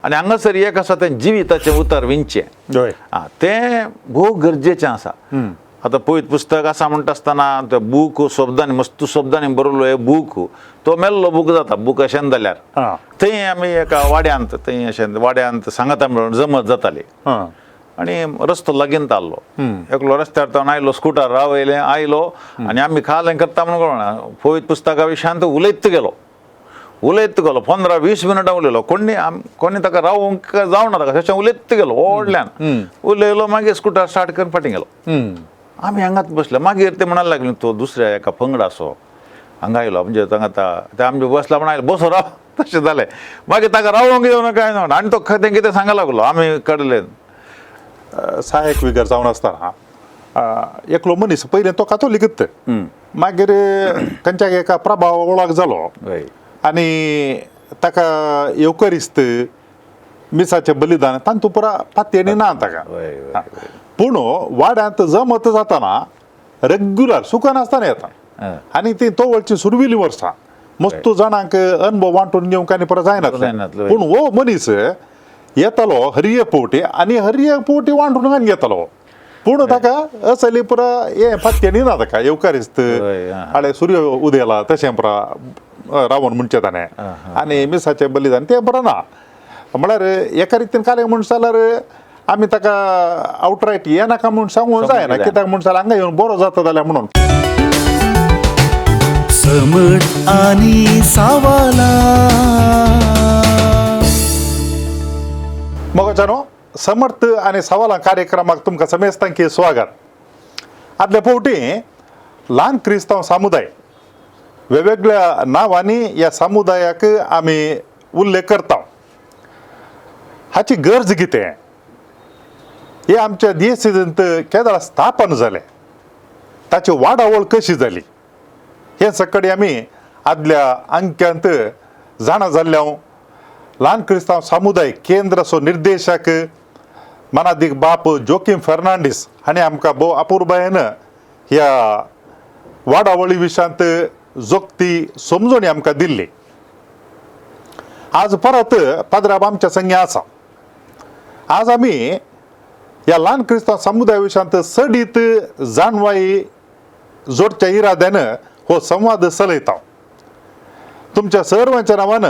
आणि हांगासर एक आसा तें जिविताचें उतर विणचें तें भोव गरजेचें आसा. आतां पळयत पुस्तक आसा म्हणटा आसतना ते बूक शब्दांनी मस्त शब्दांनी बरयलो हे बूक तो मेल्लो बूक जाता बूक अशें जाल्यार थंय आमी एका वाड्यांत थंय अशें वाड्यांत सांगाता मेळून जमत जाताली आनी रस्तो लागीं ताल्लो एकलो रस्त्यार तो आयलो स्कुटर रावयलें आयलो आनी आमी खालें करता म्हणून कळना पळयत पुस्तका विशयान तो उलयत गेलो 15-20 मिनटां उलयलो कोणी ताका रावूंक जावना ताका तशें उलयत गेलो व्हडल्यान उलयलो मागीर स्कुटर स्टार्ट करून फाटीं गेलो. आमी हांगाच बसले मागीर ते म्हणूंक लागले तो दुसऱ्या एका पंगडाचो हांगा आयलो म्हणजे ते आमचे बसला म्हण आयलो बसो राव तशें जालें मागीर ताका रावोंक येवना काय ना आनी तो खंय कितें सांगूंक लागलो आमी कडले 6 विगर जावन आसतना एकलो मनीस पयलीं तो कातोलीकच मागीर खंयच्याय एका प्रभाव वळख जालो आनी ताका येवकरिस्त मिसाचें बलिदान तांतू पुरा पातयेनी ना ताका पूण वाड्यांत जमत जाताना रेग्युलर सुखान आसतना येता आनी ती तो वळची सुरविली वर्सां मस्त जाणांक अनुभव वांटून घेवंक आनी परत जायना पूण हो मनीस येतालो हरिये पोवटी आनी हरिये पोवटी वांटून आनी घेतालो पूण ताका असली पुरा हे पातयेनी ना ताका येवकारिस्त आळे सूर्य उदेला तशें पुरा रावण म्हणचे ताणें आनी मिसाचें बलिदान तें बरें ना म्हळ्यार एका रितीन काले म्हण जाल्यार आमी ताका आवटरायट हे नाका म्हूण सांगूंक जायना कित्याक म्हण जाल्यार हांगा येवन बरो जाता जाल्यार म्हणून. समट आनी सावाला मोगाच्यानो समर्थ आनी सवालां कार्यक्रमाक तुमकां समेस्तांकी स्वागत. आदले फावटी ल्हान क्रिस्तांव समुदाय वेगवेगळ्या नांवांनी ह्या समुदायाक आमी उल्लेख करता हाची गरज कितें हे आमच्या दियेसींत केदार स्थापन जालें ताची वाडावळ कशी जाली हे सकडी आमी आदल्या अंक्यांत जाणा जाल्ल्या ल्हान क्रिस्तांव समुदाय केंद्राचो निर्देशक मनादीक बाप जोकीम फर्नांडीस हाणें आमकां भोव अपुर्बायेन ह्या वाडावळी विशयांत जोगती समजोणी आमकां दिल्ली. आज परत पाद्राब आमच्या संगी आसा. आज आमी ह्या ल्हान क्रिस्तांव समुदाया विशयांत सडीत जाणवाई जोडच्या इराद्यान हो संवाद चलयता. तुमच्या सर्वांच्या नांवान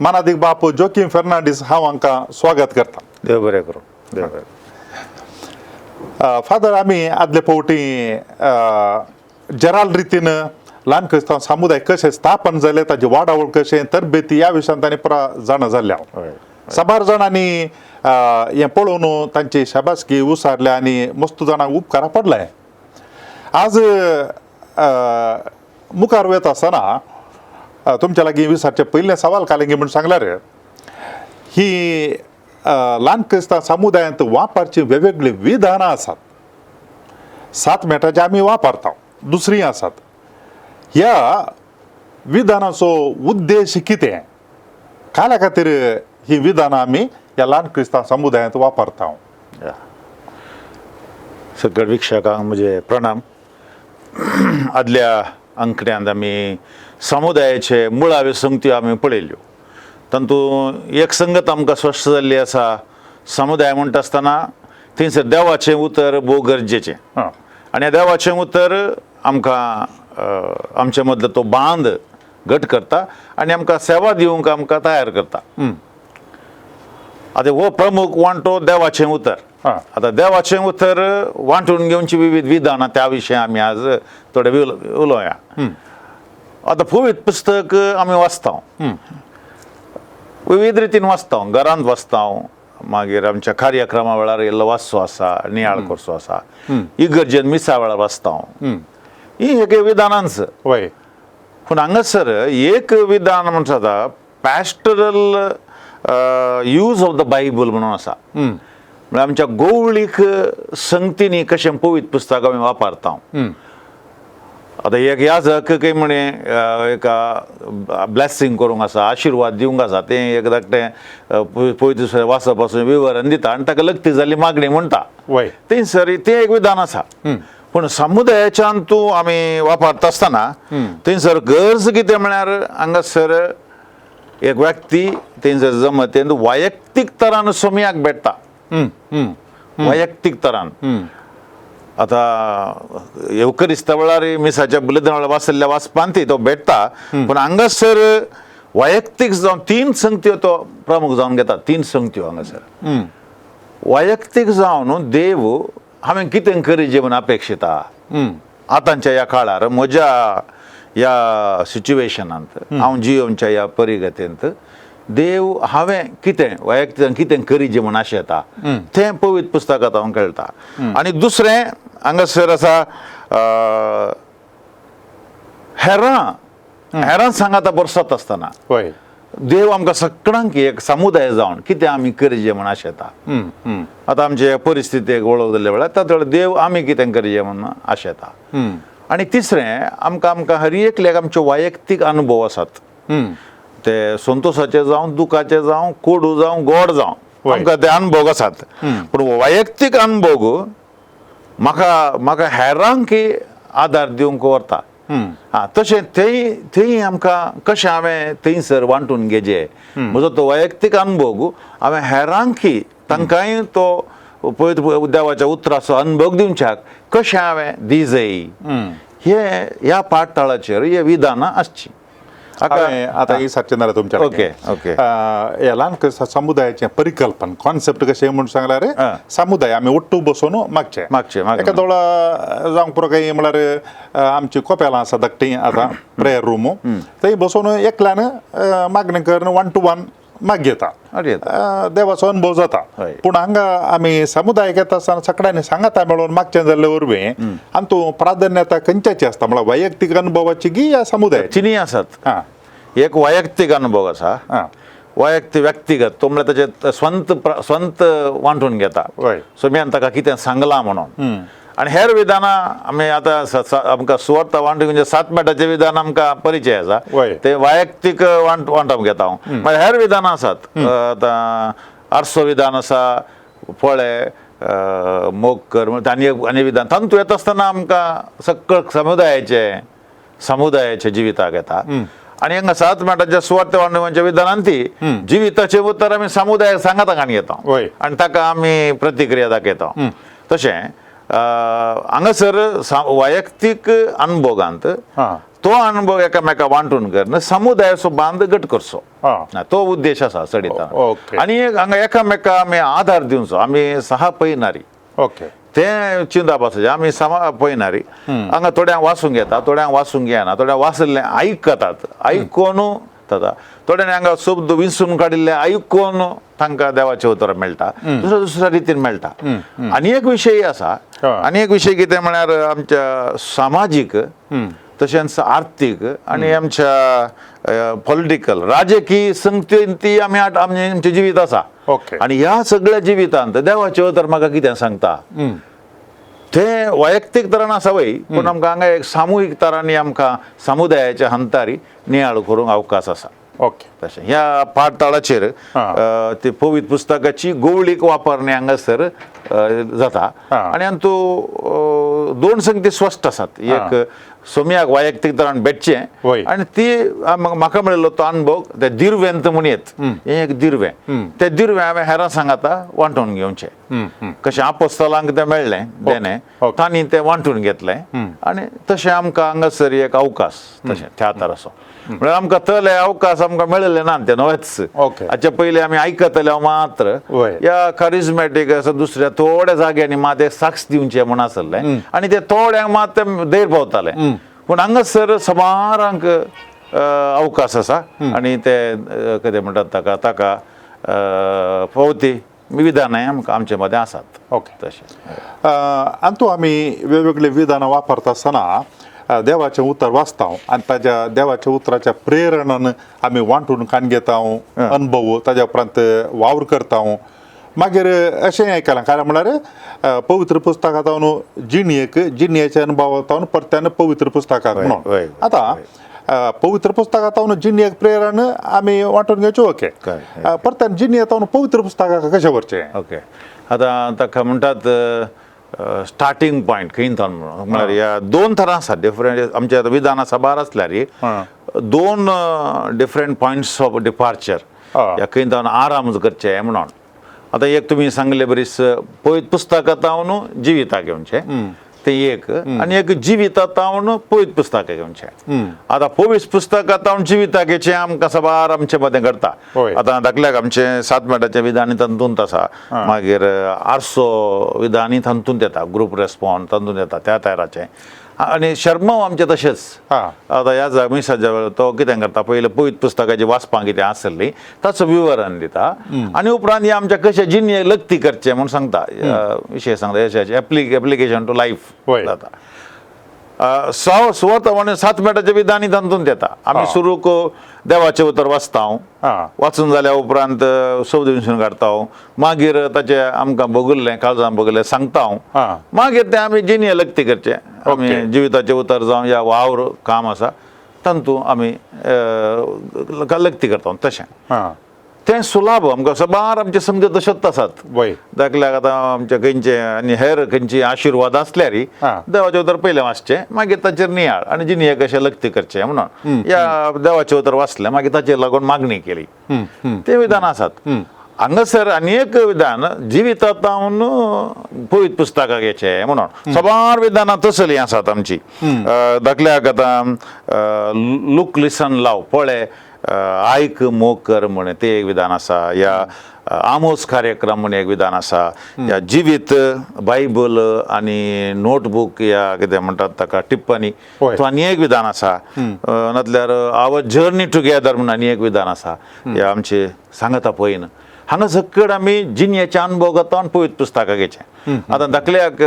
मनादीक बाप जोकीम फर्नांडीस हांव हांकां स्वागत करता. देव बरें करूं. देव बरें. फादर आमी आदले फावटी जराल रितीन ल्हान क्रिस्तांव समुदाय कशें स्थापन जालें ताची वाडावळ कशें तरबेती ह्या विशयांत आनी पुरा जाणा जाल्ल्या साबार जाणांनी हें पळोवन तांची शाबासकी उसारल्या आनी मस्त जाणांक उपकारा पडले. आज मुखार वयता आसतना तुमच्या लागीं विचारचें पयलें सवाल कालेंगी म्हूण सांगल्यार ही ल्हान क्रिस्तांव समुदायांत वापरची वेगवेगळी विधानां आसात. 7 मेटाचे आमी वापरता दुसरीं आसात. ह्या विधानाचो उद्देश कितें काल्या खातीर ही विधानां आमी ह्या ल्हान क्रिस्तांव समुदायांत वापरता. सगळ्या विक्षकांक म्हजे प्रणाम. आदल्या अंकड्यांत आमी समुदायाचे मुळाव्यो संगती आमी पळयल्यो तातूंत एक संगत आमकां स्पश्ट जाल्ली आसा. समुदाय म्हणटा आसतना थंयसर देवाचें उतर भोव गरजेचें आनी ह्या देवाचें उतर आमकां आमचे मदलो तो बांद घट करता आनी आमकां सेवा दिवंक आमकां तयार करता. आतां हो प्रमुख वांटो देवाचें उतर. आतां देवाचें उतर वांटून घेवची विविध विधानां त्या विशयी आमी आज थोडे उलोवया. आतां पवित्र पुस्तक आमी वाचता विविध रितीन वाचता घरांत वाचता मागीर आमच्या कार्यक्रमा वेळार येयल्लो वाचचो आसा नियाळ करचो आसा इगर्जेन मिसा वेळार वाचता ही एक विधानांच पूण हांगासर एक विधान म्हणटा जाता पॅस्टरल यूज ऑफ द बायबल म्हणून आसा. म्हळ्यार आमच्या गोवळीक संगतींनी कशें पवित्र पुस्तक आमी वापरता. आतां एक याजक काही म्हणे एका ब्लेसिंग करूंक आसा आशिर्वाद दिवंक आसा तें एक धाकटें पवित्र वाचप पासून विवरण दिता आनी ताका लक्ती जाल्ली मागणी म्हणटा थंयसर तें एक विधान आसा. पूण समुदायाच्यान तूं आमी वापरता आसतना थंयसर गरज कितें म्हळ्यार हांगासर एक व्यक्ती त्यांचं जमते वैयक्तिक तरान सोम्याक भेटता वैयक्तिक तरान आता येवकरिस्ता वेळार मिसाच्या बलिदान वाचल्या वाचपांती तो भेटता पण हांगासर वैयक्तीक जावन 3 संगत्यो तो प्रमुख जावन घेता 3 संगत्यो हांगासर वैयक्तीक जावन देव हांवें कितें करीचें म्हणून अपेक्षीत आहा आतांच्या ह्या काळार म्हज्या ह्या सिच्युएशनांत हांव जियोनच्या ह्या परिगतेंत देव हांवें कितें वैयक्तीक कितें करीचें म्हणून आशेता तें पवित्र पुस्तकांत हांव कळटा आनी दुसरें हांगासर आसा हेरां सांगाता बरसत आसतना होय देव आमकां सगळ्यांक एक समुदाय जावन कितें आमी करचें म्हणून आशेता आतां आमचे परिस्थितीक वळख जाल्ल्या वेळार तातूंत देव आमी कितें करचें म्हणून आशेता आनी तिसरें आमकां हर एकल्याक आमचे वैयक्तीक अनुभव आसात ते संतोशाचे जावं दुखाचे जावं कोडू जावं गोड जावं आमकां ते अनुभव आसात पूण वैयक्तीक अनुभव म्हाका हेरांक आदार दिवंक व्हरता तशें थंय आमकां कशें हांवें थंयसर वांटून घेवचें म्हजो तो वैयक्तीक अनुभव हांवें हेरांकय तांकांय तो पवित्र देवाच्या उतराचो अनुभव दिवच्याक कशें हांवें दिजय ह्या पाठताळाचेर हे विधानां आसची आता ही सचिन तुमच्या ओके ओके हे ल्हान समुदायाचे परिकल्पन कॉन्सेप्ट कशें म्हणून सांगल्यार समुदाय आमी ओट्टू बसून मागचे एका दोळा जावंक पुरो काही म्हळ्यार आमची कोपेलां आसा धाकटी आतां प्रेयर रूम थंय बसून एकल्यान मागणी करून 1 to 1 माग घेता देवाचो अनुभव जाता पूण हांगा आमी समुदाय घेता आसतना सगळ्यांनी सांगाता मेळोन मागचें जाल्ले वरवीं आनी तूं प्राधान्यता खंयच्याची आसता म्हळ्यार वैयक्तीक अनुभवाची की या समुदायाची तिनी आसात एक वैयक्तीक अनुभव आसा वैयक्तीक व्यक्तिगत तो म्हळ्यार ताचे स्वंत वांटून घेता सोम्यान ताका कितें सांगलां म्हणून आनी हेर विधानां आमी आतां आमकां सुवार्ता वांटूंक म्हणजे 7 मेटाचें विधान आमकां परिचय आसा ते वैयक्तीक वांटप घेता हांव म्हळ्यार हेर विधानां आसात आतां आर्सो विधान आसा फळे मोग कर आनी विधान तातूंत येता आसतना आमकां सकळ समुदायाचे जिविताक येता आनी हांगा 7 मेटाच्या सुवार्ता वांटोवपाच्या विधानांती जिविताचें उतर आमी समुदायाक सांगाता घेता आनी ताका आमी प्रतिक्रिया दाखयता तशें हांगासर वैयक्तीक अनुभवांत तो अनुभव एकामेका वांटून करन समुदायाचो बांद घट करचो तो उद्देश आसा चडिता आनी हांगा एकामेका आमी आधार दिवचो आमी सहा पयनारी ते चिंता पासचे आमी पयनारी हांगा थोड्यांक वाचूंक येता थोड्यांक वाचूंक येना थोड्यांक वाचलें आयकतात आयकून जाता थोड्यांनी हांगा शब्द विंचून काडिल्ले आयकून तांकां देवाचें उतर मेळटा दुसऱ्या रितीन मेळटा आनी एक विशय आसा आनी एक विशय कितें म्हळ्यार आमच्या सामाजीक तशेंच आर्थीक आनी आमच्या पॉलिटिकल राजकीय संगतींती आमी आमचें जिवीत आसा आनी ह्या सगळ्या जिवितांत देवाचें उतर म्हाका कितें सांगता ते वैयक्तीक तरान आसा वय पूण आमकां हांगा एक सामुहीक तरांनी आमकां समुदायाच्या हंतारी नियाळ करूंक अवकाश आसा तशें ह्या पाठताळाचेर ती पवित्र पुस्तकाची गवळीक वापरणे हांगासर जाता आनी हातूंत 2 संगती स्पश्ट आसात एक सोम्याक वैयक्तीक तरान भेटचें आनी ती म्हाका मेळिल्लो तो अनुभव ते दिर्वेंत म्हूण येत हें एक दिर्वें ते दिर्वें हांवें हेरां सांगाता वांटून घेवचें कशें आपोस्तलांक तें मेळ्ळें देणें तांणी तें वांटून घेतलें आनी तशें आमकां हांगासर एक अवकाश तशें थ्यातराचो म्हळ्यार आमकां तले अवकाश आमकां मेळिल्ले ना ते नवेच हाचे पयलीं आमी आयकतले मात्र ह्या कारिझमॅटीक दुसऱ्या थोड्या जाग्यांनी मात एक साक्ष दिवचें म्हूण आसलें आनी ते थोड्यांक मात तें देर पावतालें पूण हांगासर समारांक अवकाश आसा आनी ते कितें म्हणटात ताका पवती विधानाय आमकां आमचे मदें आसात तशें आनी आमी वेगवेगळे विधानां वापरता आसतना देवाचें उतर वाचता आनी ताज्या देवाच्या उतराच्या प्रेरणान आमी वांटून कान घेता अनुभव ताज्या उपरांत वावर करता मागीर अशें आयकलां कारण म्हळ्यार पवित्र पुस्तकांत हांव जिणयेच्या अनुभवांत परत्यान पवित्र पुस्तकाक म्हणून आतां पवित्र पुस्तकांत हांव जिणयेक प्रेरण आमी वांटून घेवचें ओके परत्यान जिणयेंत हांव पवित्र पुस्तकाक कशें व्हरचें ओके आतां ताका म्हणटात स्टार्टिंग पॉयंट खंय म्हणल्यार ह्या दोन तरां आसा डिफरंट आमच्या विधान सभार आसल्यार दोन डिफरंट पॉयंट्स ऑफ डिपार्चर ह्या खंय आराम करचे म्हणून आतां एक तुमी सांगले बरीच पळयत पुस्तकां जिविता घेवचे ते एक आणि एक जिवितां पळयत पुस्तकां घेवचे आतां पळयत पुस्तकां जिविताचें आमकां सबार आमचे मदें घडटा आतां दाखल्याक आमचे 7 मिनटाचें विधान तातूंत आसा मागीर आरसो विधान तातूंत येता ग्रूप रेस्पॉन्स तातूंत येता त्या तयाराचें आणि शर्मा आमचे तशेंच आतां ह्या मिसाच्या वेळार तो कितें करता पयलीं पळयत पुस्तकाची वाचपां कितें आसली ताचो विवरण दिता आनी उपरांत हे आमच्या कशें जिणे लक्ती करचें म्हूण सांगता विशय सांगता यशाचें एप्लिकेशन टू लायफ जाता स्वत म्हण 7 मिनटाचें विधान तातूंत येता आमी सुरू देवाचें उतर वाचता वाचून जाल्या उपरांत संदेशन काडटा मागीर ताचें आमकां बगुल्लें काळजां बगुल्लें सांगता मागीर तें आमी जिणे लक्ती करचें आमी जिविताचें उतर जावं या वावर काम आसा तातूंत आमी लक्ती करता तशें तें सुलाभ आमकां सबार आमचे समजे तशेंच आसात दाखल्याक आतां आमचे खंयचे आनी हेर खंयचे आशिर्वाद आसल्यार देवाचें उतर पयलें वाचचें मागीर ताचेर नियाळ आनी जिणे कशें लक्ती करचें म्हणून या देवाचें उतर वाचलें मागीर ताचेर लागून मागणी केली ते विधान आसात हांगासर आनी एक विधान जिवितांत पळयत पुस्तकां घेवचें म्हणून सबार विधानां तसलीं आसात आमची दाखल्याक आतां लूक लिसन लाव पळय आयक मोग कर म्हण ते एक विधान आसा या आमोस कार्यक्रम म्हण एक विधान आसा या जिवीत बायबल आनी नोटबूक या कितें म्हणटात ताका टिप्पणी तो आनी एक विधान आसा नातल्यार आवर जर्नी टुगेदर म्हण आनी एक विधान आसा या आमचे सांगता पळयन हांगा सकट आमी जिणेचे अनुभव घेता आनी पळयत पुस्तकां घेवचें आतां दाखल्याक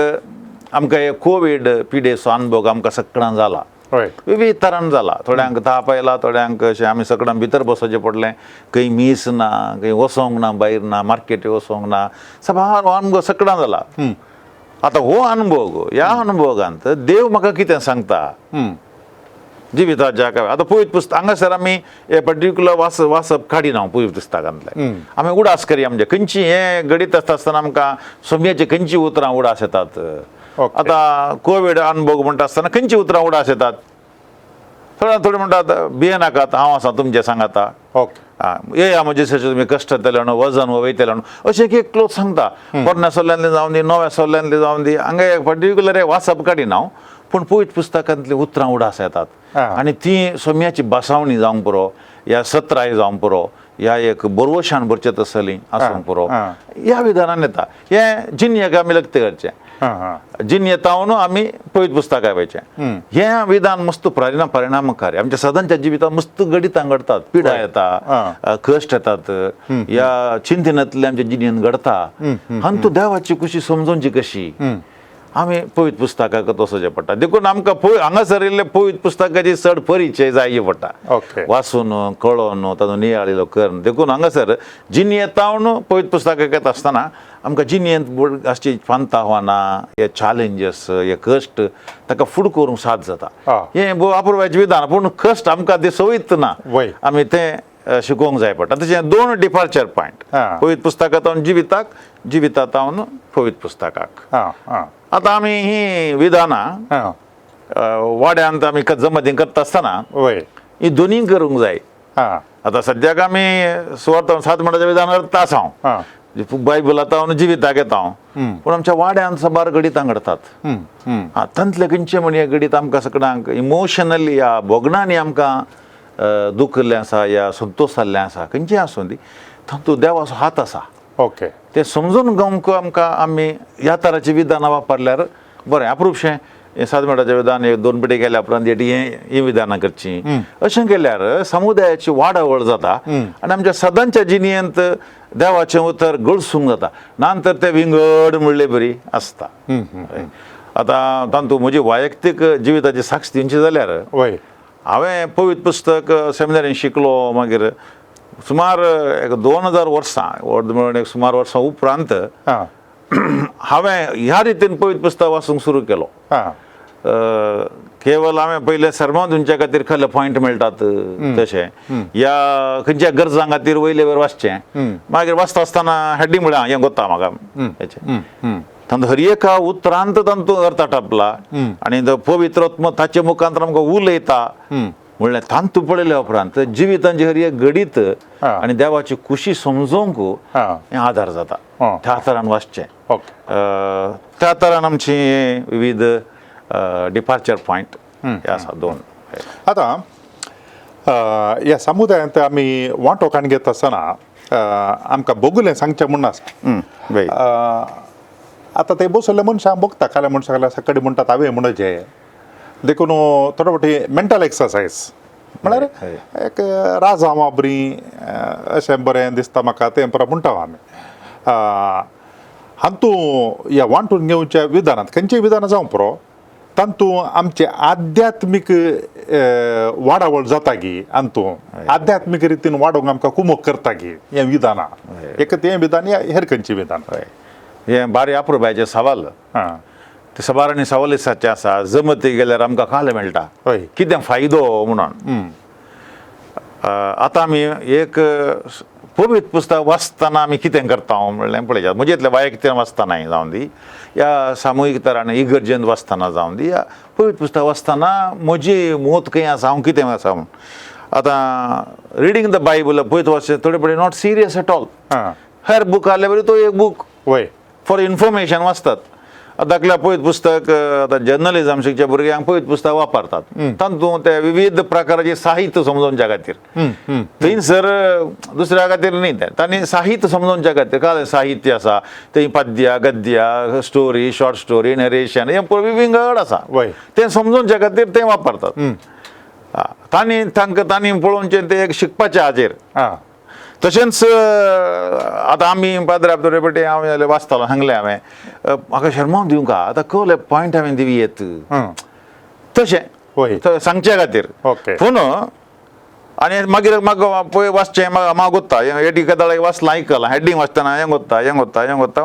आमकां हे कोवीड पिडेचो अनुभव आमकां सगळ्यांक जाला विविध तरान जाला थोड्यांक ताप आयला थोड्यांक अशें आमी सगळ्यांक भितर बसोवचें पडलें खंय मीस ना खंय वसोंक ना भायर ना मार्केटी वसोंक ना सबार हो अनुभव सगळ्यांक जाला आतां हो अनुभव ह्या अनुभवांत देव म्हाका कितें सांगता जिविताच्या आतां पळयत पुस्तक हांगासर आमी हे पर्टिक्युलर वाचप काडिना पळयत पुस्तकांतले आमी उडास करया म्हणजे खंयची हे घडीत आसतना आमकां सोम्याची खंयची उतरां उडास येतात आतां कोवीड अनुभव म्हणटा आसतना खंयची उतरां उडास येतात थोडे म्हणटात भियेनाकात हांव आसा तुमचें सांगाता येया म्हजे तुमी कश्ट केले न्हू वजन वयतले न्हू अशें एक क्लोज सांगता पोरण्या सल्ल्यांतले जावं दी नव्या सल्ल्यांतले जावं दी हांगा एक पर्टिक्युलर वाचप काडिना हांव पूण पळयत पुस्तकांतली उतरां उडास येतात आनी ती सोम्याची बासावणी जावंक पुरो या सत्राय जावंक पुरो ह्या एक बरवशान भरचें तसलीं आसूंक पुरो ह्या विधानान येता हे जिणेक आमी लक्ती करचें जिणे तावन आमी पळयत पुस्तकां घेवचें हें विधान मस्त परिणामकारी आमच्या सदांच्या जिवितांत मस्त घडितां घडटात पिडा येता कश्ट येतात ह्या चिंतनांतले आमच्या जिणेन घडता आनी तूं देवाची खुशी समजोवची कशी आमी पळयत पुस्तकां वचचें पडटा देखून आमकां हांगासर येयल्ले पळयत पुस्तकाची चड परिचय जाय पडटा वाचून कळोन तातूंत नियाळिलो करून देखून हांगासर जिणे तावन पळयत पुस्तकां घेता आसतना आमकां जिणेंत आसची फांतां आव्हानां हे चॅलेंजीस हे कश्ट ताका फुडें करूंक साद जाता हें अपुर्वाचें विधान पूण कश्ट आमकां ते संवयत ना आमी तें शिकोवंक जाय पडटा तशें दोन डिपार्चर पॉयंट पळयत पुस्तकां जिवितांत पळयत पुस्तकाक आतां आमी ही विधानां वाड्यांत आमी जमतीन करता आसतना ही दोनीय करूंक जाय आतां सद्याक आमी 7 मिनटाचें विधान करता आसा हांव बायबलांत जिवितां घेता हांव पूण आमच्या वाड्यांत सबार घडितां घडतात तांतले खंयचे म्हण हे घडीत आमकां सगळ्यांक इमोशनली या भोगणांनी आमकां दुखल्लें आसा या संतोश जाल्लें आसा खंयचें आसूं दी तातूंत देवाचो हात आसा ते समजून घेवंक आमकां आमी ह्या तराचीं विधानां वापरल्यार बरें अप्रुपशें 7 मिनटाचें विधान 2 पिटे केल्या उपरांत ही विधानां करचीं अशें केल्यार समुदायाची वाडवळ जाता आनी आमच्या सदांच्या जिणेंत देवाचें उतर गळसूंक जाता नांतर तें विंगड म्हणले बरी आसता आतां तातूंत म्हजी वैयक्तीक जिविताची साक्ष दिवची जाल्यार हांवें पळयत पुस्तक सेमिनारीन शिकलो मागीर सुमार 2000 वर्सां सुमार वर्सां उपरांत हांवें ह्या रितीन पळयत पुस्तक वाचूंक सुरू केलो केवळ हांवें पयलें सर्मां दिवच्या खातीर खंयले पॉयंट मेळटात तशें या खंयच्या गरजां खातीर वयले वयर वाचचें मागीर वाचता आसतना हेडिंग म्हळ्यार हें कोत्ता म्हाका हेचें तांत हर एका उतरांत तांतू अर्थ टापला आणि पवित्रोत्म ताचे मुखांतर आमकां उलयता म्हणल्यार तांतू पळयल्या उपरांत जिवितांची हर एक घडीत आनी देवाची खुशी समजोवंक हें आदार जाता त्या तरान वाचचें त्या तरान आमची विविध डिपार्चर पॉयंट हे आसा 2 आता ह्या समुदायांत आमी वांटोकान घेत आसतना आमकां बोगुलें सांगचें म्हूण आसा आतां ते बसले मनशांक बगता काल्या मनशाक सकाळी म्हणटात हांवें म्हणचे देखून थोडे फावटी मेंटल एक्सरसायज म्हळ्यार एक राजांवा बरी अशें बरें दिसता म्हाका तें परत म्हणटा आमी हातूं ह्या वांटून घेवच्या विधानांत खंयचीय विधानां जावं पुरो तांतू आमचे आध्यात्मीक वाडावळ जाता गी हातूं आध्यात्मीक रितीन वाडोवंक आमकां कुमक करता गी हें विधानां एक तें विधान या हेर खंयचीं विधान हें बारी अप्रुबायचें सवाल ते सबारांनी सवाल दिसाचे आसा जमती गेल्यार आमकां खाले मेळटा कितें फायदो म्हणून आतां आमी एक पवित्र पुस्तक वाचतना आमी कितें करता म्हणलें पळयतात म्हणजे इतलें वैयक्तीक वाचतना जावं दी या सामुहीक तरान इगर्जेंत वाचतना जावं दी या पवित्र पुस्तक वाचतना म्हजी मूत खंय आसा हांव कितें आसा म्हूण आतां रिडींग द बायबल पळयत वाचचें थोडे पडे नॉट सिरियस एट ऑल हेर बूक आहले बरी तो एक बूक फॉर इन्फॉर्मेशन वाचतात दाखल्या पळयत पुस्तक आतां जर्नलिझम शिकच्या भुरग्यांक पळयत पुस्तक वापरतात तातूंत ते विविध प्रकाराचे साहित्य समजोवच्या खातीर थंयसर दुसऱ्या खातीर न्ही ते तांणी साहित्य समजोवच्या खातीर काय साहित्य आसा थंय पद्य गद्य स्टोरी शॉर्ट स्टोरी नरेशन हें विंगड आसा तें समजोवच्या खातीर तें वापरतात तांणी पळोवचें तें एक शिकपाच्या हाचेर तशेंच आतां आमी पाद्राप थोडे फावटी हांव वाचतालो सांगलें हांवें म्हाका शर्मा दिवंक आतां कळ्ळें पॉयंट हांवें दिवयेत तशें सांगचे खातीर पूण आनी मागीर म्हाका पळय वाचचें म्हाका कोत्ता एटी कदाळ वाचलां आयकलां हेडींग वाचतना हें कोत्ता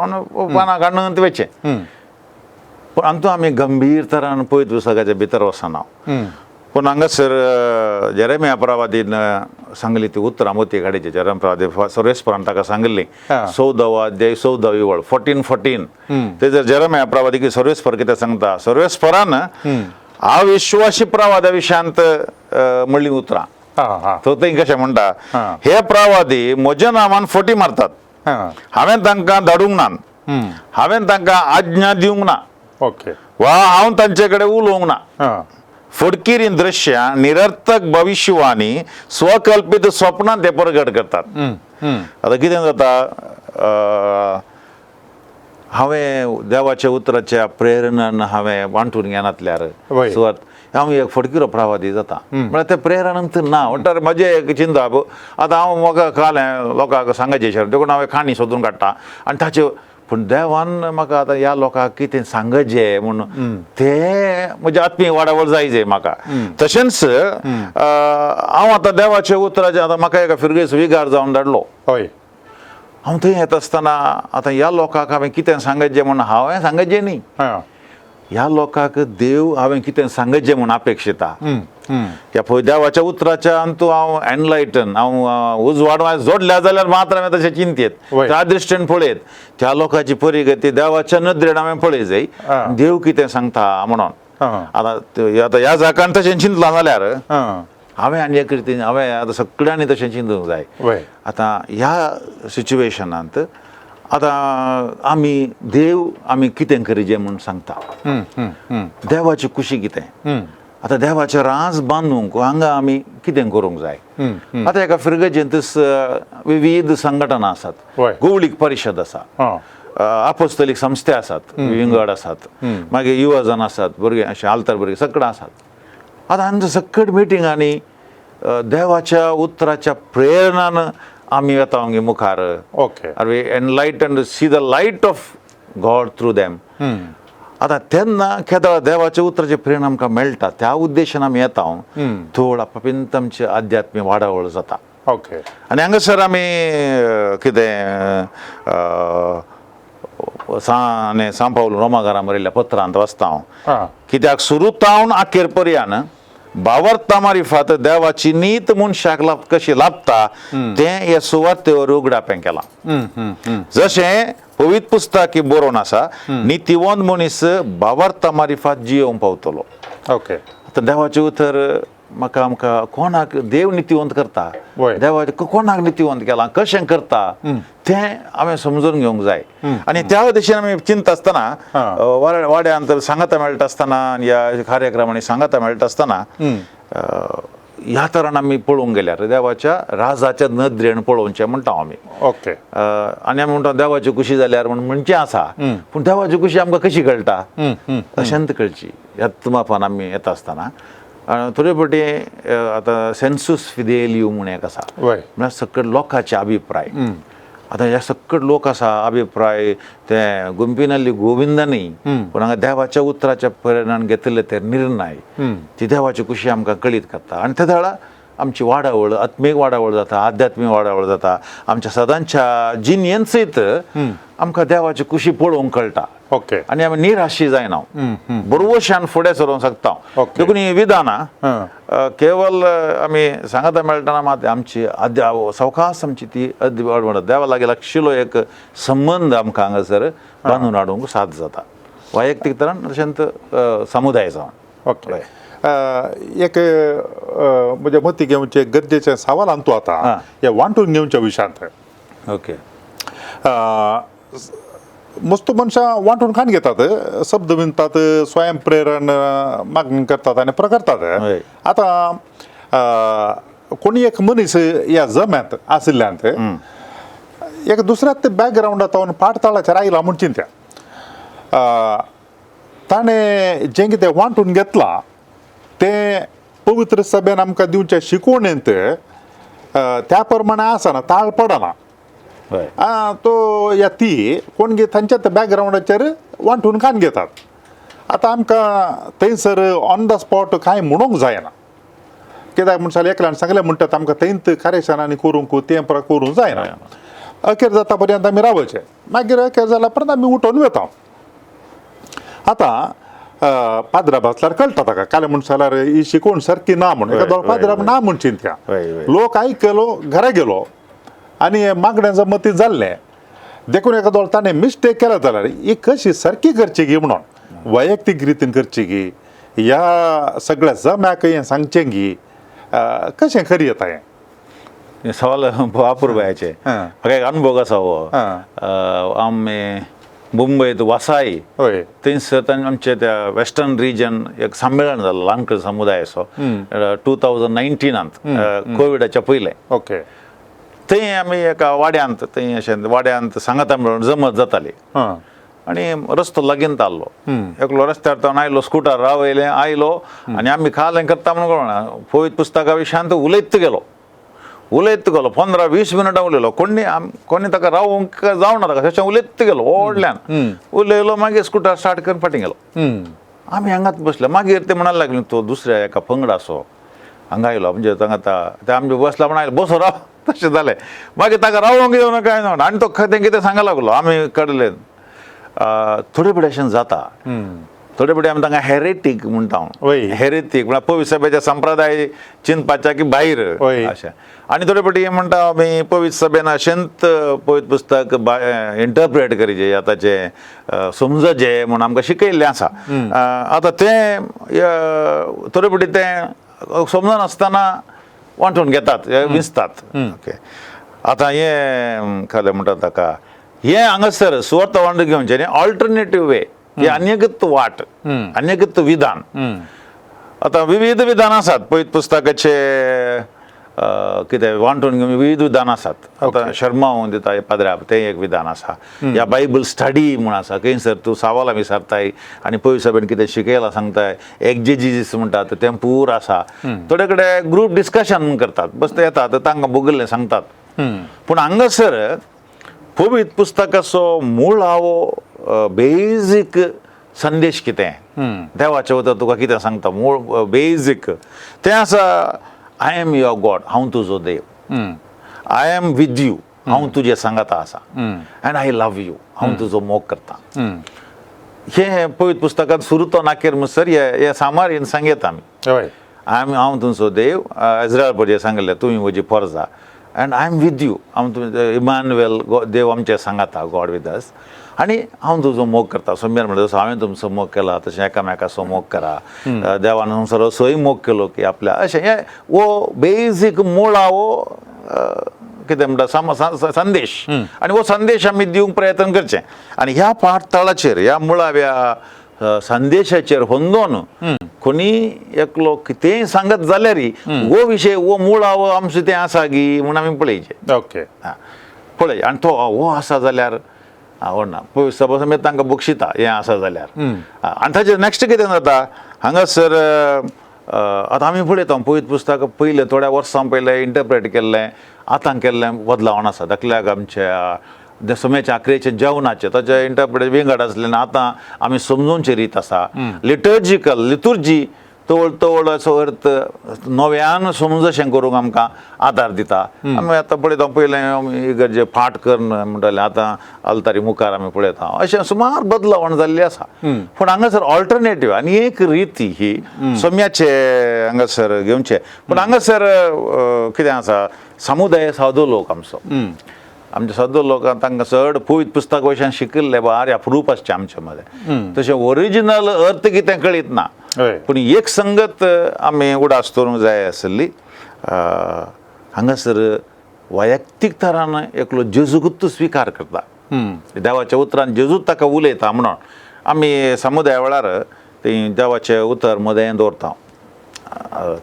म्हणून पानां काडून वेचें पूण हातूंत आमी गंभीर तरान पळयत पुस्तकाच्या भितर वचना पूण हांगासर जेरेमिया प्रवादीन सांगली ती उतरां मोती काडीची जेरेमिया प्रवादी सर्वेस्परान ताका सांगली 14वा अध्याय 14वी वळ 14:14 तेजेर जेरेमिया प्रवादी सर्वेस्पर कितें सांगता सर्वेस्परान अविश्वासी प्रवादा विशयांत म्हणली उतरां तो थंय कशें म्हणटा हे प्रवादी म्हज्या नांवान फटी मारतात हांवें तांकां धाडूंक ना हांवें तांकां आज्ञा दिवंक ना वा हांव तांचे कडेन उलोवंक ना फडकिरीन दृश्यां निरर्थक भविष्यवाणी स्वकल्पित स्वप्नां ते प्रगट करतात आतां कितें जाता हांवें देवाच्या उतराच्या प्रेरणान हांवें वांटून घेनातल्यार सुवात हांव एक फडकिरो प्रवादी जाता म्हळ्यार ते प्रेरणांत ना म्हणल्यार म्हजें एक चिंता आतां हांव म्हाका कळ्ळें लोकांक सांगचें देखून हांवें खाणी सोदून काडटा आनी ताचे पूण देवान म्हाका आतां ह्या लोकांक कितें सांगचें म्हणून तें म्हजे आत्मीय वाडावळ जाय म्हाका तशेंच हांव आतां देवाच्या उतराचें आतां म्हाका एका फिरगेस विगार जावन धाडलो हांव थंय येता आसतना आतां ह्या लोकांक हांवें कितें सांगचें म्हणून हांवें सांगचें न्ही ह्या लोकांक देव हांवें कितें सांगचें म्हूण अपेक्षिता ह्या पळय देवाच्या उतराच्या अंतू हांव एनलायटन हांव उजवाड जोडल्या जाल्यार मात्र हांवें तशें चिंतेत त्या दृश्टीन पळयत त्या लोकांची परिगती देवाच्या नदरेन हांवें पळय जाय देव कितें सांगता म्हणून आतां ह्या जाकान तशें चिंतलां जाल्यार हांवें आनी एक रितीन हांवें आतां सगळ्यांनी तशें चिंतूंक जाय आतां ह्या सिच्युएशनांत आतां आमी कितें करचें म्हूण सांगता देवाची खुशी कितें आतां देवाचें राज बांदूंक हांगा आमी कितें करूंक जाय आतां एका फिरगेचेंत विविध संघटना आसात गवळीक परिशद आसा अपोस्तलीक संस्थे आसात विंगड आसात मागीर युवजन आसात भुरगे अशे आल्तर भुरगे सगळे आसात आतां आमच्या सकट मिटिंगांनी देवाच्या उतराच्या प्रेरणान आमी येता आमगे मुखार are we enlighten see the light of God through them आतां तेन्ना केदाळ देवाच्या उतराचे प्रेरणा आमकां मेळटा त्या उद्देशान आमी येता थोड आपापींत आमची आध्यात्मी वाडावळ जाता आनी हांगासर आमी कितें सांपावलो रोमाकारां बरयल्ल्या पत्रांत वाचता हांव कित्याक सुरूतावन आखेर पर्यान बावरता मारिफात देवाची नीत मनशाक कशी लाभता तें हे सुवातेवर उगडापें केलां. जशें पवित्र पुस्तक बरोवन आसा, नितीवंत मनीस बावरता मारिफात जियोंक पावतलो. ओके. आतां देवाचें उतर म्हाका आमकां कोणाक देव नितीवंत करता, वय. देवा कोणाक नितीवंत केलां, कशें करता तें हांवें समजून घेवंक जाय. आनी त्या दिशेन आमी चिंत आसतना वाड्यांत सांगाता मेळटा आसतना ह्या कार्यक्रमांनी सांगाता मेळटा आसतना ह्या तरान आमी पळोवंक गेल्यार देवाच्या राजाच्या नदरेन पळोवचें म्हणटा आमी. ओके. आनी आमी म्हणटा देवाची खुशी जाल्यार म्हणचें आसा, पूण देवाची खुशी आमकां कशी कळटा अशेंत कळची. ह्याच मापान आमी येता आसतना थोडे फावटी आतां सेन्सूस फिदेलियम म्हण एक आसा, वय. म्हळ्यार सकट लोकांचे अभिप्राय. आतां ह्या सकट लोक आसा अभिप्राय ते गुंपिनाल्ली गोविंदानी, पूण हांगा देवाच्या उतराच्या परिणान घेतले ते निर्णय ती देवाची खुशी आमकां कळीत करता. आनी त्या वेळा आमची वाडावळ आत्मीक वाडावळ जाता, आध्यात्मीक वाडावळ जाता. आमच्या सदांच्या जिनियन्सीत आमकां देवाची खुशी पळोवंक कळटा. ओके. आनी आमी निराशी जायना, बरोवशान फुडें सरोवंक शकता. ओके. देखून ही विधानां केवल आमी सांगता मेळटना मात आमची सवकास आमची ती देवा लागीं लागशिल्लो एक संबंद आमकां हांगासर बांदून हाडूंक साद जाता, वैयक्तीक तरान तशेंच समुदाय जावन. ओके. एक म्हणजे मती घेवचे गरजेचे सवाल आणतो आता या वांटून घेवच्या विशयांत. ओके. मस्त मनशां वांटून खाण घेतात, शब्द विणतात, स्वयंप्रेरण मागणी करतात आणि प्रकरतात. आता कोणी एक मनीस या जम्यांत आशिल्ल्यांत एक दुसऱ्यात बॅकग्रावंडात पाठतळाचेर आयला म्हूण चिंत्या. ताणें जें कितें वांटून घेतलां ते पवित्र सभेन आमकां दिवचे शिकवणेंत त्या प्रमाणे आसना, ताळ पडना. तो या ती कोण घे तांच्या बॅकग्रावंडाचेर वांटून खाण घेतात. आतां आमकां थंयसर ऑन द स्पॉट कांय म्हणूंक जायना, कित्याक म्हणशाल एकल्यान सांगलें म्हणटात आमकां थंयत कार्यशाळांनी करूंक तें करूंक जायना. अखेर जाता पर्यंत आमी रावचे, मागीर अखेर जाल्या परत आमी उठोन वता. आतां पाद्रा बसल्यार कळटा ताका काले म्हणशाल्यार ही शिकवण सारकी ना म्हणून एका पाद्रा ना म्हण चिंत्या. लोक आयकलो घरा गेलो आनी मागण्यांचं मती जाल्लें देखून एका दोळ ताणें मिस्टेक केला जाल्यार ही कशी सारकी करची गी म्हणून वैयक्तीक रितीन करची गी, ह्या सगळ्या जम्याक हें सांगचें गी, कशें खरी येता हें? सवाल अपूर्वाचे. म्हाका एक अनुभव आसा हो. आमी मुंबयत वसाई थंयसर आमचे त्या वेस्टर्न रिजन एक संमेलन जाल्लो ल्हानकड समुदायाचो 2019 कोविडाच्या पयलें. ओके. थंय आमी एका वाड्यांत थंय अशें वाड्यांत सांगाता मेळून जमत जाताली आनी रस्तो लागीं ताल्लो. एकलो रस्त्यार तो आयलो, स्कुटर रावयलें आयलो आनी आमी खालें करता म्हणून कळना पवित्र पुस्तका विशयांत उलयत गेलो 15-20 मिनटां उलयलो. कोणी ताका रावूंक जावना ताका तशें उलयत गेलो व्हडल्यान उलयलो. मागीर स्कुटर स्टार्ट करून फाटीं गेलो. आमी हांगाच बसले. मागीर ते म्हणाले लागले तो दुसऱ्या एका पंगडाचो हांगा आयलो, म्हणजे तांगा ते आमचे बसला म्हण आयलो बसो राव तशें जालें. मागीर ताका रावोंक येवना कांय ना आनी तो तें कितें सांगूंक लागलो. आमी कळलें थोडे फुडें अशें जाता, थोडे फुडें आमी तांकां हेरेटीक म्हणटा. हेरेटीक म्हळ्यार पवित्र सभेच्या संप्रदाय चिंतपाच्या की भायर अशें. आनी थोडे फावटी म्हणटा आमी पवित्र सभेन अशेंत पवित्र पुस्तक इंटरप्रेट करचें आतांचें समजचें म्हूण आमकां शिकयल्लें आसा. आतां तें थोडे फावटी तें समजनासतना वांटून घेतात, विसतात. ओके. आतां हें खरें म्हणटा ताका हें हांगासर सुवार्थ वांटून घेवचें न्ही, ऑल्टरनेटीव वे, ही अन्यगत वाट, अन्यगत विधान. आतां विविध विधान आसात पवित्र पुस्तकाचे कितें वांटून घेवन विविध विधान आसात. आतां शर्मा दिता पाद्र्या तें एक विधान आसा. या बायबल स्टडी म्हूण आसा, खंयसर तूं सवालां विचारताय आनी पवित्र सभेन कितें शिकयलां सांगताय, एक्जेजिसीस म्हणटात तें पूर आसा. थोडे कडेन ग्रूप डिस्कशन करतात, बसता येतात तांकां भोगल्लें सांगतात. पूण हांगासर पवित्र पुस्तकाचो मूळ हांव बेजीक संदेश कितें देवाचे उतर तुका कितें सांगता मूळ बेजीक तें आसा, आय एम युअर गॉड, हांव तुजो देव, आय एम विथ यू, हांव तुजे सांगाता आसा, एंड आय लव यू, हांव तुजो मोग करता. हे पवित्र पुस्तकांत सुरू तो नाकेर म्हणसर हे सामारीन सांगेत आमी. हांव तुमचो देव इस्रायल पडये सांगले तुमी म्हजी फर्जा and I am with you हांव तुमचें इमानुएल देव आमचे सांगाता गॉड विथ अस आनी हांव तुजो मोग करता सोम्यार म्हणटा जसो हांवें तुमचो मोग केला तशें एकामेकाचो मोग करा देवान तुमचो असोय मोग केलो की आपल्या अशें हें वो बेजीक मुळा वो कितें म्हणटा संदेश आनी वो संदेश आमी दिवंक प्रयत्न करचें आनी ह्या पाठतळाचेर ह्या मुळाव्या संदेशाचेर होंदोन कोणी एकलो कितेंय सांगत जाल्यारय वो विशय वो मुळा वो आमचो तें आसा गी म्हूण आमी पळयचें ओके पळय आनी तो हो आसा जाल्यार आवडना पळय सपोज आमी तांकां बक्षिता हें आसा जाल्यार आनी ताचेर नेक्स्ट कितें जाता हांगासर आतां आमी पळयता पळयत पुस्तक पयलें थोड्या वर्सां पयलें इंटरप्रेट केल्लें आतां केल्लें बदलावण आसा दाखल्याक आमच्या सोम्याच्या आखरेचे जेवणाचे ताचे इंटरप्रेट विंगड आसलें आतां आमी समजोवचे रीत आसा लिटुर्जी तवळ असो अर्थ नव्यान समजशें करूंक आमकां आदार दिता आमी आतां पळयता पयलें इगर्जे फाट कर म्हणटाले आतां आलतारी मुखार आमी पळयता अशें सुमार बदलावण जाल्ली आसा पूण हांगासर ऑल्टरनेटीव आनी एक रीती ही सोम्याचे हांगासर घेवचे पूण हांगासर कितें आसा समुदाय सादो लोक आमचो आमचे सादो लोकांक तांकां चड पवित्र पुस्तक वयच्यान शिकिल्ले बार अप्रूप आसचे आमचे मदें तशें ओरिजिनल अर्थ कितें कळीत ना पूण एक संगत आमी उडास दवरूंक जाय आसली हांगासर वैयक्तीक तरान एकलो जेजूगुत्त स्विकार करता देवाच्या उतरान जेजूच ताका उलयता म्हणून आमी समुदाया वेळार थंय देवाचें उतर मदें दवरता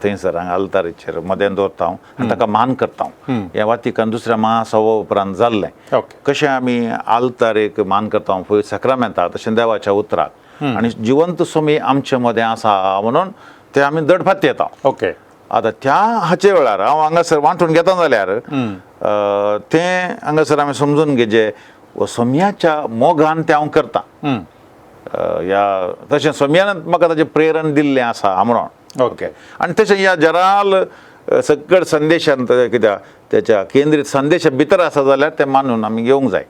थंयसर हांगा आल्तारीचेर मदें दवरता आनी ताका मान करता हें वातिकान दुसऱ्या महासभा उपरांत जाल्लें कशें आमी आल्तारेक मान करता पळय सक्रमेंताक तशें देवाच्या उतराक आनी जिवंत सोमी आमचे मदें आसा म्हणून ते आमी दडफात येता ओके आतां त्या हाचे वेळार हांव हांगासर वांटून घेता जाल्यार तें हांगासर आमी समजून घेवचें सोम्याच्या मोगान तें हांव करता ह्या तशें सोम्यान म्हाका ताचें प्रेरण दिल्लें आसा म्हणून ओके आनी तशें ह्या जराल सकट संदेशान कित्याक त्याच्या केंद्रीत संदेशा भितर आसा जाल्यार तें मानून आमी घेवंक जाय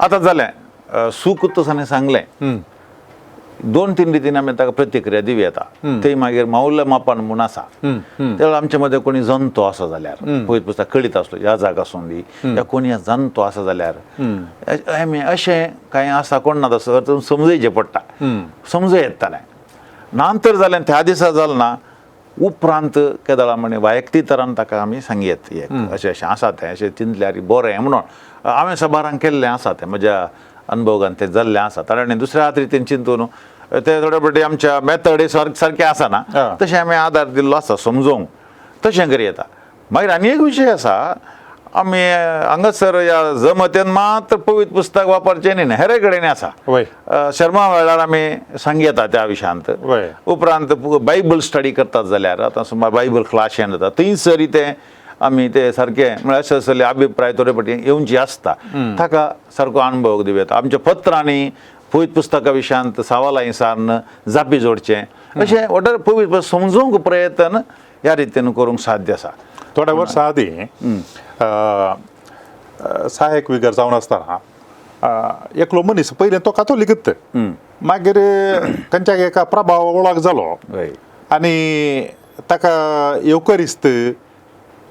आतां जालें सुकूत ताणें सांगलें 2-3 रितीन आमी ताका प्रतिक्रिया दिवं येता ते मागीर माऊल्या मापान म्हूण आसा तेन्ना आमचे मदें कोणी जंतो आसा जाल्यार पळयत पुस्तक कळीत आसलो ह्या जागासून या कोणी जंतो आसा जाल्यार आमी अशें कांय आसा कोण ना तसो समजयचें पडटा समजूं येतालें नंतर जालें त्या दिसा जालें ना उपरांत केदाळा म्हणे वैयक्तीक तरान ताका आमी सांगयेत अशें अशें आसा तें अशें चिंतल्यार बरें म्हणून हांवें सबारांक केल्लें आसा तें म्हज्या अनुभवान तें जाल्लें आसा ताणें दुसऱ्या रितीन चिंतून ते थोडे फावटी आमच्या मेथड सारकें आसना तशें आमी आदार दिल्लो आसा समजोवंक तशें करी येता मागीर आनी एक विशय आसा आमी हांगासर ह्या जमतेन मात्र पवित्र पुस्तक वापरचें न्ही हेरे कडेन आसा शर्मा वेळार आमी सांगयता त्या विशयांत उपरांत बायबल स्टडी करतात जाल्यार आतां सुमार बायबल क्लास जाता थंयसर तें आमी ते सारकें म्हळ्यार अशें असले अभिप्राय थोडे फावटी येवची आसता ताका सारको अनुभव दिवं येता आमच्या पत्रांनी पवित्र पुस्तका विशयांत सवालां सारन जापी जोडचें अशें वॉटर पवित्र समजूंक प्रयत्न ह्या रितीन करूंक साध्य आसा थोड्या वर्सां आदीं सहाय्यक विगर जावन आसतना एकलो मनीस पयलें तो कातोलीकच मागीर खंयच्याक एका प्रभाव वळख जालो आनी ताका येवकरिस्त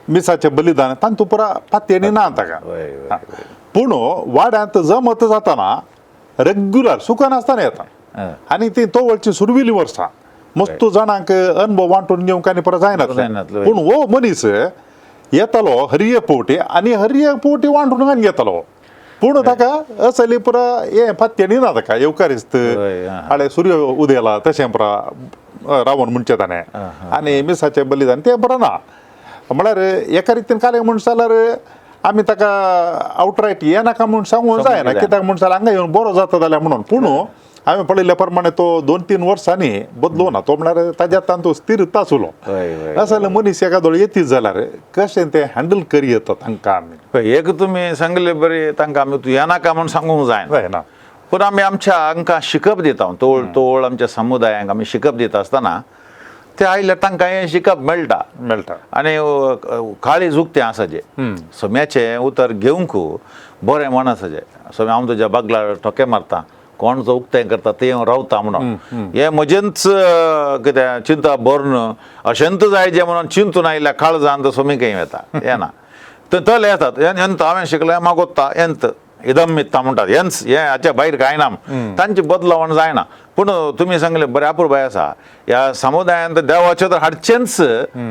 मिसाचें बलिदान तांतू पुरा पातयेनी ना ताका पूण वाड्यांत जमत जाताना रेग्युलर सुखान आसतना येता आनी ती तो वळची सुरविली वर्सां मस्तू जाणांक अनुभव वांटून घेवंक आनी परत जायना पूण हो मनीस येतालो हरिये पोवटी आनी हरिये पोवटी वांटून घालून घेतालो पूण ताका असली पुरा हें पातयेनी ना ताका येवकारिस्त आळे सूर्य उदेला तशें पुरा रावण म्हणचे ताणें आनी मिसाचें बलिदान तें बरें ना म्हळ्यार एका रितीन काले म्हूण जाल्यार आमी ताका आवटरायट हें नाका म्हूण सांगूंक जायना कित्याक म्हूण जाल्यार हांगा येवन बरो जाता जाल्यार म्हणून पूण हांवें पळयल्ल्या प्रमाणे तो 2-3 वर्सांनी बदलो ना तो म्हळ्यार ताज्या तांतू स्थिरता आसलो असले मनीस एका दोळ येतीत जाल्यार कशें तें हँडल करी येता तांकां आमी एक तुमी सांगले बरें तांकां आमी तूं हें नाका म्हूण सांगूंक जायना पूण आमी आमच्या हांकां शिकप दिता तोळ आमच्या समुदायांक आमी शिकप दिता आसतना ते आयल्यार तांकां हें शिकप मेळटा आनी काळी झूक तें आसा जें सोम्याचें उतर घेवंक बरें मन आसा जें सोम्या हांव तुज्या बागलार ठोके मारता कोण जो उक्तें करता ते रावता म्हणून हे म्हजेंच कितें चिंता बरन अशेंत जाय जे म्हणून चिंतून आयल्या काळजांत सोमीकय येता येना तले येतात एंत हांवें शिकलें मागोत्ता एंत इदम मित्ता म्हणटात हेंच हे हाच्या भायर कांय ना तांची बदलावण जायना पूण तुमी सांगले बरें अपुरबाय आसा ह्या समुदायांत देवाचें तर हाडचेंच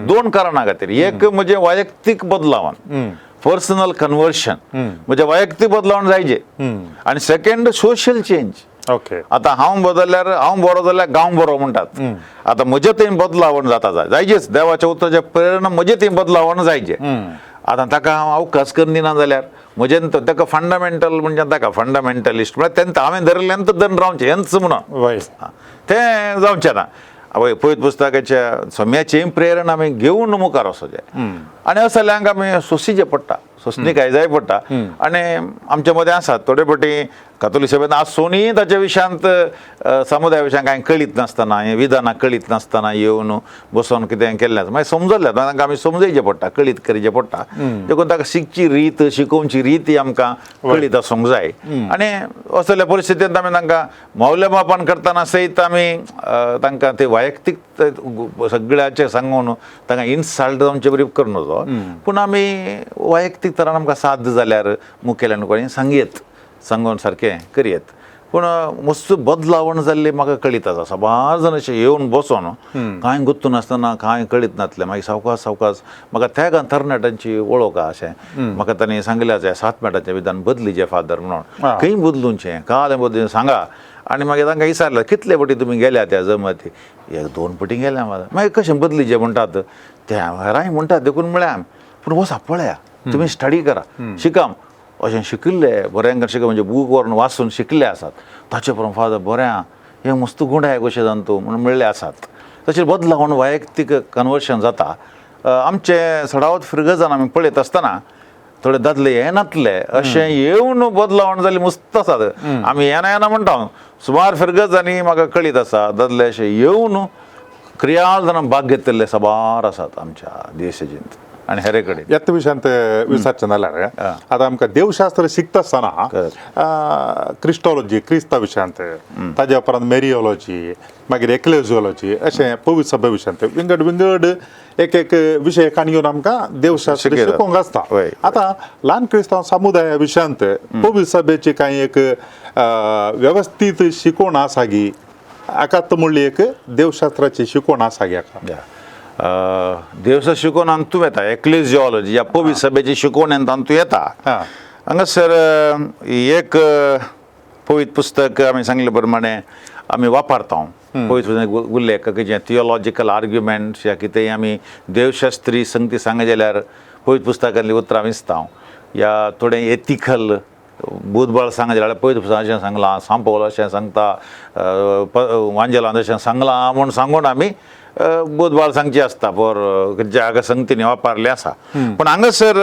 दोन कारणां खातीर एक म्हणजे वैयक्तीक बदलावण पर्सनल कन्वर्शन म्हणजे वैयक्तीक बदलावण जायचे आनी सेकंड सोशल चेंज ओके आतां हांव बदलल्यार हांव बरो जाल्यार गांव बरो म्हणटात आतां म्हजे थंय बदलावण जाता जायचेच देवाच्या उतराचे प्रेरणा म्हजे थंय बदलावण जायचे आतां ताका हांव अवकाश करना जाल्यार म्हजें ताका फंडामेंटल म्हणजे ताका फंडामेंटलिस्ट म्हळ्यार तेंत हांवें धरलें धरून रावचें हेंच म्हणून वय तें जावचें ना आवय पळयत पुस्तकाच्या सोम्याची प्रेरणा आमी घेवन मुखार वचचें आनी असं जाल्यार आमी सोंसिचें पडटा सोंसणीकाय जाय पडटा आनी आमचे मदें आसात थोडे फावटी कातोलीक सभेंत आसूनय ताच्या विशयांत समुदाया विशयां कांय कळीत नासतना हें विधानां कळीत नासतना येवन बसोन कितें केल्लें मागीर समजल्लें तांकां आमी समजयचें पडटा कळीत करचें पडटा देखून ताका शिकची रीत शिकोवची रीत ही आमकां कळीत आसूंक जाय आनी असल्या परिस्थितींत आमी तांकां मौल्यमापन करतना सयत आमी तांकां ते वैयक्तीक सगळ्याचें सांगून तांकां इन्सल्ट जावचे बरी करूं नजो पूण आमी वैयक्तीक तरान आमकां साध्य जाल्यार मुखेल्यान कोणी सांगून सारकें करयेत पूण मस्त बदलावण जाल्ली म्हाका कळीत आसा सबार जाण अशें येवन बसोन कांय गुत्तू नासतना कांय कळीत नासलें मागीर सावकाश म्हाका त्या तरणाट्यांची वळख आहा अशें म्हाका तांणी सांगलें आसा 7 मिनटाचें विधान बदलीचें फादर म्हणून खंय बदलूंचें काल बदलून सांगा आनी मागीर तांकां विचारलें कितले फावटी तुमी गेल्या त्या जमती 1-2 फावटी गेल्या मागीर कशें बदलीचें म्हणटात ते राय म्हणटात देखून म्हळ्यार पूण वसा पळया तुमी स्टडी करा शिका अशें शिकिल्ले बऱ्यांक शिका म्हणजे बूक व्हरून वाचून शिकले आसात ताचे परस फादर बऱ्या हे मस्त गुणाय कशें जावन तूं म्हणून म्हणले आसात तशें बदलावण वैयक्तीक कन्वर्शन जाता आमचे सडावत फिरगजान आमी पळयत आसतना थोडे दादले येनातले अशें येवन बदलावण जाली मस्त आसात आमी येना म्हणटा सुमार फिरगजांनी म्हाका कळीत आसा दादले अशें येवन क्रियाळ जाणां भाग घेतिल्ले सबार आसात आमच्या देशाचेंत आनी हेरे कडेन ह्या विशयांत विचारचें जाल्यार आतां आमकां देवशास्त्र शिकता आसतना क्रिस्टॉलॉजी क्रिस्ता विशयांत ताज्या उपरांत मेरियोलॉजी मागीर एक्लेजियोलॉजी अशें पवित्र सभे विशयांत विंगड एक विशय घेवन आमकां देवशास्त्र शिकोवंक आसता आतां ल्हान क्रिस्तांव समुदाया विशयांत पवित्र सभेची कांय एक वेवस्थीत शिकोवण आसा गी हाकात म्हणली एक देवशास्त्राची शिकोवण आसा गी हाका देवशास्त्र शिकोवन हांतू येता एक्लेजियोलॉजी या पवित्र सभेची शिकोवण हांतू येता हांगासर एक पवित्र पुस्तक आमी सांगले प्रमाणे आमी वापरता पवित्र उल्लेख जे थियोलॉजिकल आर्ग्युमेंट्स या कितेंय आमी देवशास्त्री संगती सांगले जाल्यार पवित्र पुस्तकांतली उतरां विसता या थोडें एथिकल बुधबळ सांगले जाल्यार पवित्र पुस्तकांत अशें सांगलां सांपवल अशें सांगता वांजेलांत अशें सांगलां म्हूण सांगून आमी बुधबाळ सांगची आसता पर ज्या संगतीने वापरले आसा पूण हांगासर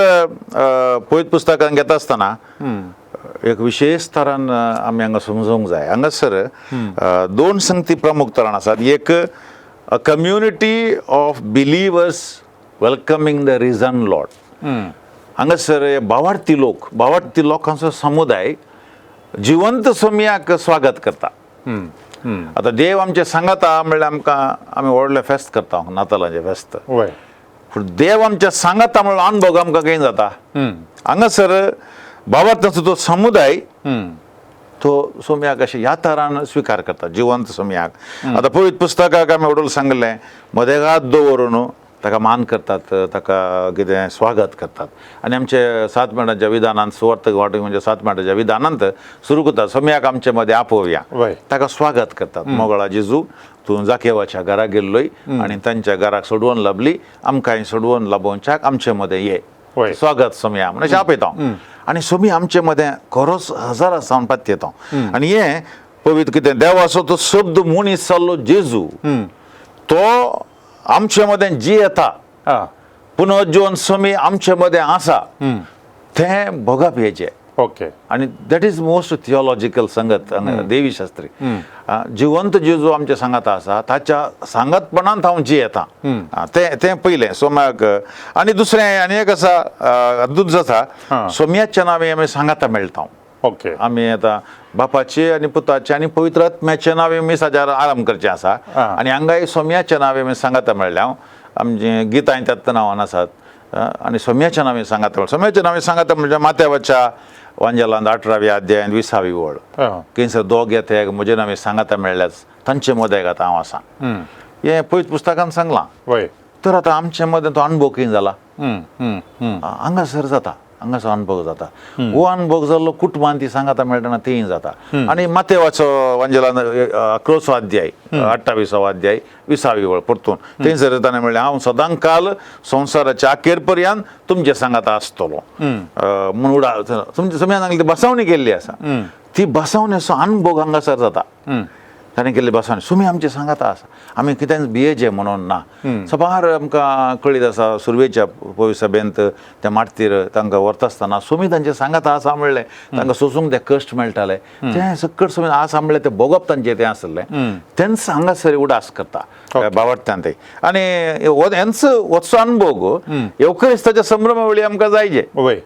पवित्र पुस्तकान घेता आसतना एक विशेष तरान आमी हांगा समजूंक जाय हांगासर 2 संगती प्रमुख तरान आसात एक a community of believers welcoming the region Lord हांगासर भावार्थी लोकांचो समुदाय जिवंत सोमयाक स्वागत करता आतां देव आमचे सांगता म्हणल्यार आमकां आमी व्हडलें फेस्त करता नातालांचें फेस्त पूण देव आमचे सांगता म्हणल्यार अनुभव आमकां कळून जाता हांगासर भावार्थाचो तो समुदाय तो सोम्याक अशें ह्या तरान स्विकार करता जिवंत सोम्याक आतां पवित्र पुस्तकाक आमी व्हडलो सांगलें मदेगाद दवरून ताका मान करतात ताका कितें स्वागत करतात आनी आमचे 7 मिनटांच्या विधानांत सुवार्थ वांटूंक म्हणजे 7 मिनटांच्या विधानांत सुरू करतात सोम्याक आमचे मदें आपोवया ताका स्वागत करतात मोगळा जेजू तूं जाकेवाच्या घराक गेल्लोय आनी तांच्या घराक सोडवून लाभली आमकांय सोडवून लाभोवच्याक आमचे मदें ये स्वागत सोम्या म्हणून आपयता आनी सोमी आमचे मदें खरोच हजारा सावन पातयता आनी हें पवित्र कितें देवाचो तो शब्द मनीस जाल्लो जेजू तो आमचे मदें जी येता पुनर्जीवन सोमी आमचे मदें आसा तें भोगप हेचें ओके आनी दॅट इज मोस्ट थियोलॉजिकल संगत देवी शास्त्री जिवंत जेजू आमचे सांगात आसा ताच्या सांगतपणांत हांव जी येता तें पयलें सोम्याक आनी दुसरें आनी एक आसा दूद आसा सोम्याच्या नांवे आमी सांगाता मेळटा ओके आम्ही आता बापाचे आणि पुताचे आणि पवित्र आत्म्याचे नावे मी साजार आराम करचे असा आणि अंगाई सौम्याच्या नावे मी सांगाता मेळल्या आमचे गीत आहे त्यात नावान आसात आणि सौम्याच्या नावे सांगाता सौम्याच्या नावे सांगाता म्हणजे माथ्यावरच्या वांजलांत 18वी अध्याय 20वी ओळ केंसर दोग येते म्हजे नावे सांगाता मेळल्याच तांचे मध्ये गाता हांव आसा हे पवित्र पुस्तकान सांगलां वय तर आता आमचे मध्ये तो अनुभव खंय जाला हांगासर जाता हांगासर अनुभव जाता हो अनुभव जाल्लो कुटुंबान ती सांगाता मेळटना तेय जाता आणि माथेवाचो वांजलान 11 अध्याय 28 अध्याय 20वी ओळ परतून थंयसर येताना म्हणलें हांव सदां काल संवसाराच्या अखेर पर्यंत तुमचे सांगाता आसतलो म्हूण उडा तुमी सांगले ती बसावणी केल्ली आसा ती बसावणेचो अनुभव हांगासर जाता ताणें केल्ली बसावणी सुमी आमचे सांगाता आसा आमी कितें भियेचे म्हणून ना सबार आमकां कळीत आसा सुरवेच्या पवित्र सभेंत त्या माटतीर तांकां व्हरता आसतना सुमी तांचे सांगाता आसा म्हणलें तांकां सोसूंक ते कश्ट मेळटाले तें सकट सुमी आसा म्हणलें तें भोगप तांचें तें आसलें तेंच हांगासर उडास करता बावटत्यान ते आनी हेंच वचचो अनुभव गो येवक्रिस्ताच्या संभ्रमा वेळी आमकां जायचे वय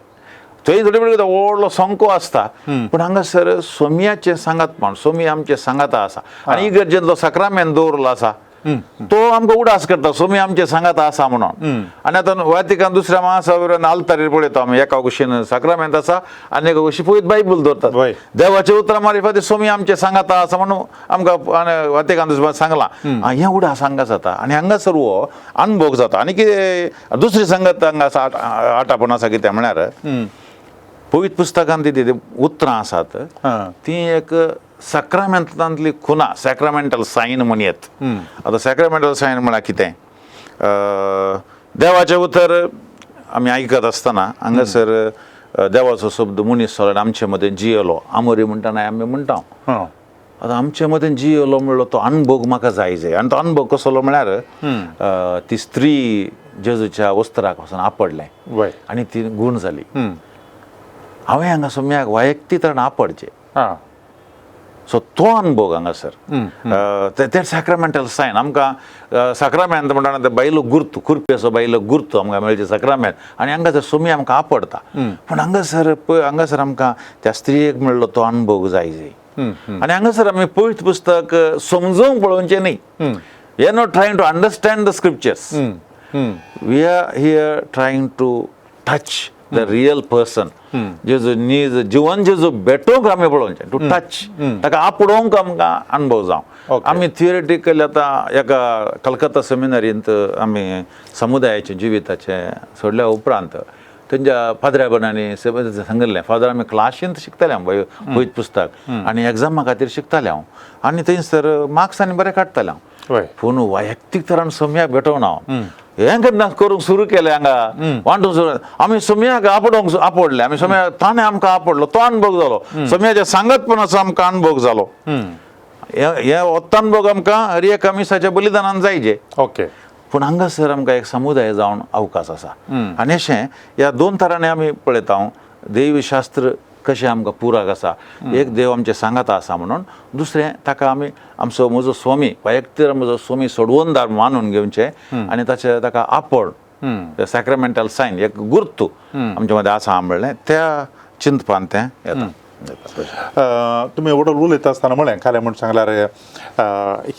थंय थोडे वेळ व्हडलो संको आसता पूण हांगासर सोमयाचें सांगातपण सोमी आमचें सांगाता आसा आनी इगर्जेंतलो सक्रामेंत दवरलो आसा तो आमकां उडास करता सोमी आमचें सांगाता आसा म्हणून आनी आतां वातिकान दुसऱ्या महासभेन आल्तारीर पळयता आमी एका कुशीन सक्रामेंत आसा आनी एका कुशी पळयत बायबल दवरतात देवाच्या उतरां मार्फत सोमी आमचें सांगाता आसा म्हणून आमकां वातिकान दुसऱ्या सांगलां हें उडास हांगा जाता आनी हांगासर हो अनुभव जाता आनी कितें दुसरी संगत हांगा आटापण आसा कितें म्हळ्यार पवित्र पुस्तकान ती उतरां आसात ती एक सॅक्रामेंटांतली खुना सॅक्रामेंटल सायन म्हणयत आतां सॅक्रामेंटल सायन म्हळ्यार कितें देवाचें उतर आमी आयकत आसतना हांगासर देवाचो शब्द मनीस जालो आमचे मदें जियेलो आमोरी म्हणटना आमी म्हणटा आतां आमचे मदें जियेलो म्हणलो तो अनुभव म्हाका जाय आनी तो अनुभव कसलो म्हळ्यार ती स्त्री जेजूच्या वस्त्राक वचून आपडलें आनी ती गूण जाली हांवें हांगा सोम्याक वैयक्तीक तरेन आपडचें सो तो अनुभव हांगासर ते सॅक्रामेंटल सायन आमकां सॅक्रामेंट म्हणटना ते बायलो गुर्त खुरपेचो बायलो गुर्त आमकां मेळचे सॅक्रामेंट आनी हांगासर सोमी आमकां आपडता पूण हांगासर आमकां त्या स्त्रियेक मेळ्ळो तो अनुभव जाय आनी हांगासर आमी पवित्र पुस्तक समजूंक पळोवचें न्ही we are not trying to understand the scriptures we are here trying to touch the real person जेजू नीज जिवन जेजू भेटोवंक आमी पळोवचें टू टच ताका आपडोवंक आमकां अनुभव जावं आमी थियोरेटिकली आतां एका कलकत्ता सेमिनारींत आमी समुदायाचे जिविताचे सोडल्या उपरांत थंयच्या फादराबनांनी सांगिल्लें फादर आमी क्लासींत शिकताले पयत पुस्तक आनी एग्जामा खातीर शिकताले हांव आनी थंयसर मार्क्स आनी बरें काडटाले हांव पूण वैयक्तीक तरान सोम्याक भेटोवन हांव हें केन्ना करूंक सुरू केलें हांगा वांटून सुरू आमी सोम्याक आपडोवंक आपडले आमी सोम्या ताणें आमकां आपडलो तो अनुभव जालो सोम्याच्या सांगतपणाचो आमकां अनुभव जालो हे होतो अनुभव आमकां हर एका मिसाच्या बलिदानान जायचे ओके पूण हांगासर आमकां एक समुदाय जावन अवकाश आसा आनी अशें ह्या दोन तरांनी आमी पळयता दैवशास्त्र कशें आमकां पुराक आसा एक देव आमचें सांगाता आसा म्हणून दुसरें ताका आमी आमचो म्हजो स्वामी वैयक्तीक म्हजो स्वामी सोडवणदार मानून घेवचें आनी ताका आपड सॅक्रामेंटल सायन एक गुर्तू आमचे मदें आसा म्हणलें त्या चिंतपान तें येता तुम्ही एवढं उलयता आसतना म्हळें खालें म्हण सांगल्यार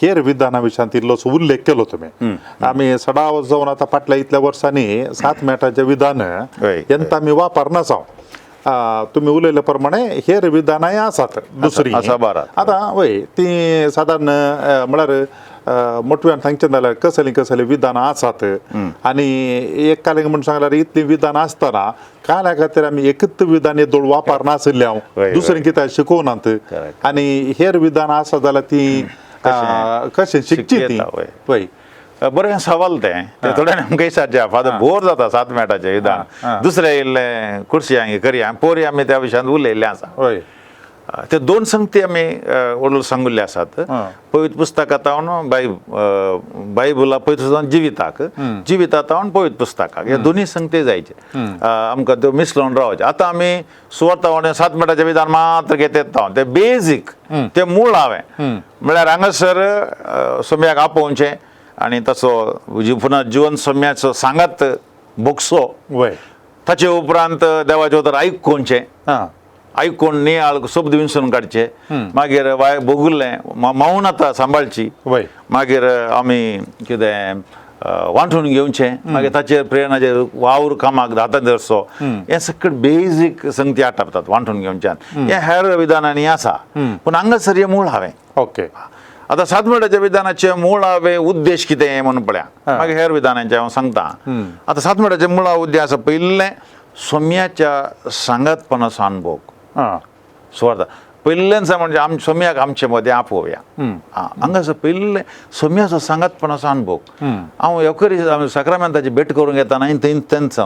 हेर विधाना विशयान इल्लोसो उल्लेख केलो तुमी आमी सडाव जावन आतां फाटल्या इतल्या वर्सांनी 7 मेटाचें विधान हेंत आमी वापरना जावं तुम्ही उलयले प्रमाणे हेर विधानाय आसात दुसरी आतां वय ती सादारण म्हळ्यार मोटव्यान सांगचें जाल्यार कसली विधानां आसात आनी एक कालें म्हणून सांगल्यार इतलीं विधानां आसतना काल्या खातीर आमी एकच विधान येदोळ वापरना आसली हांव दुसरें कितें शिकोवनात आनी हेर विधानां आसा जाल्यार ती कशें शिकची ती पळय बरें सवाल तें थोड्यान आमकां विचारचें फादर बोर जाता 7 मेटाचें विधान दुसरें येयल्लें कुर्शी करया पोरी आमी त्या विशयान उलयल्लें आसा हय ते दोन संगती आमी वडलो सांगुल्ले आसात पवित्र पुस्तकांत बायबला पवित्र जिविताक जिवितांत पवित्र पुस्तकाक हे दोनी संगती जायचे आमकां त्यो मिसळोन रावचे आतां आमी सुवार्ता 7 मेटाचें विधान मात्र घेतात ते बेजीक ते मूळ हांवें म्हळ्यार हांगासर सोम्याक आपोवचें आनी ताचो पुनः जिवन सोम्याचो सांगात भोगसो ताचे उपरांत देवाचें उतर आयकुचें आयकोन नियाळ शब्द विंसून काडचे मागीर बोगुल्लें मौनता सांबाळची वय मागीर आमी कितें वांटून घेवचें मागीर ताचेर प्रेरणाचेर वावर कामाक हातांत धरचो हें सगळें बेजीक संगती आटापतात वांटून घेवच्यान हें हेर विधानांनी आसा पूण हांगासर हें मूळ हांवें ओके आतां सातमेळाच्या विधानाचे मूळ हांवें उद्देश कितें हें म्हणून पळया मागीर हेर विधानांचें हांव सांगता आतां सातमेळाचे मूळ उद्देश आसा पयलें सोम्याच्या सांगातपणाचो अनुभव हां सुवात पयलेंचा म्हणजे सोम्याक आमचे मदें आपोवया हांगासर पयलें सोम्याचो सांगातपणाचो अनुभव हांव येवकरी सक्रामेंताची भेट करूंक येताना तेंच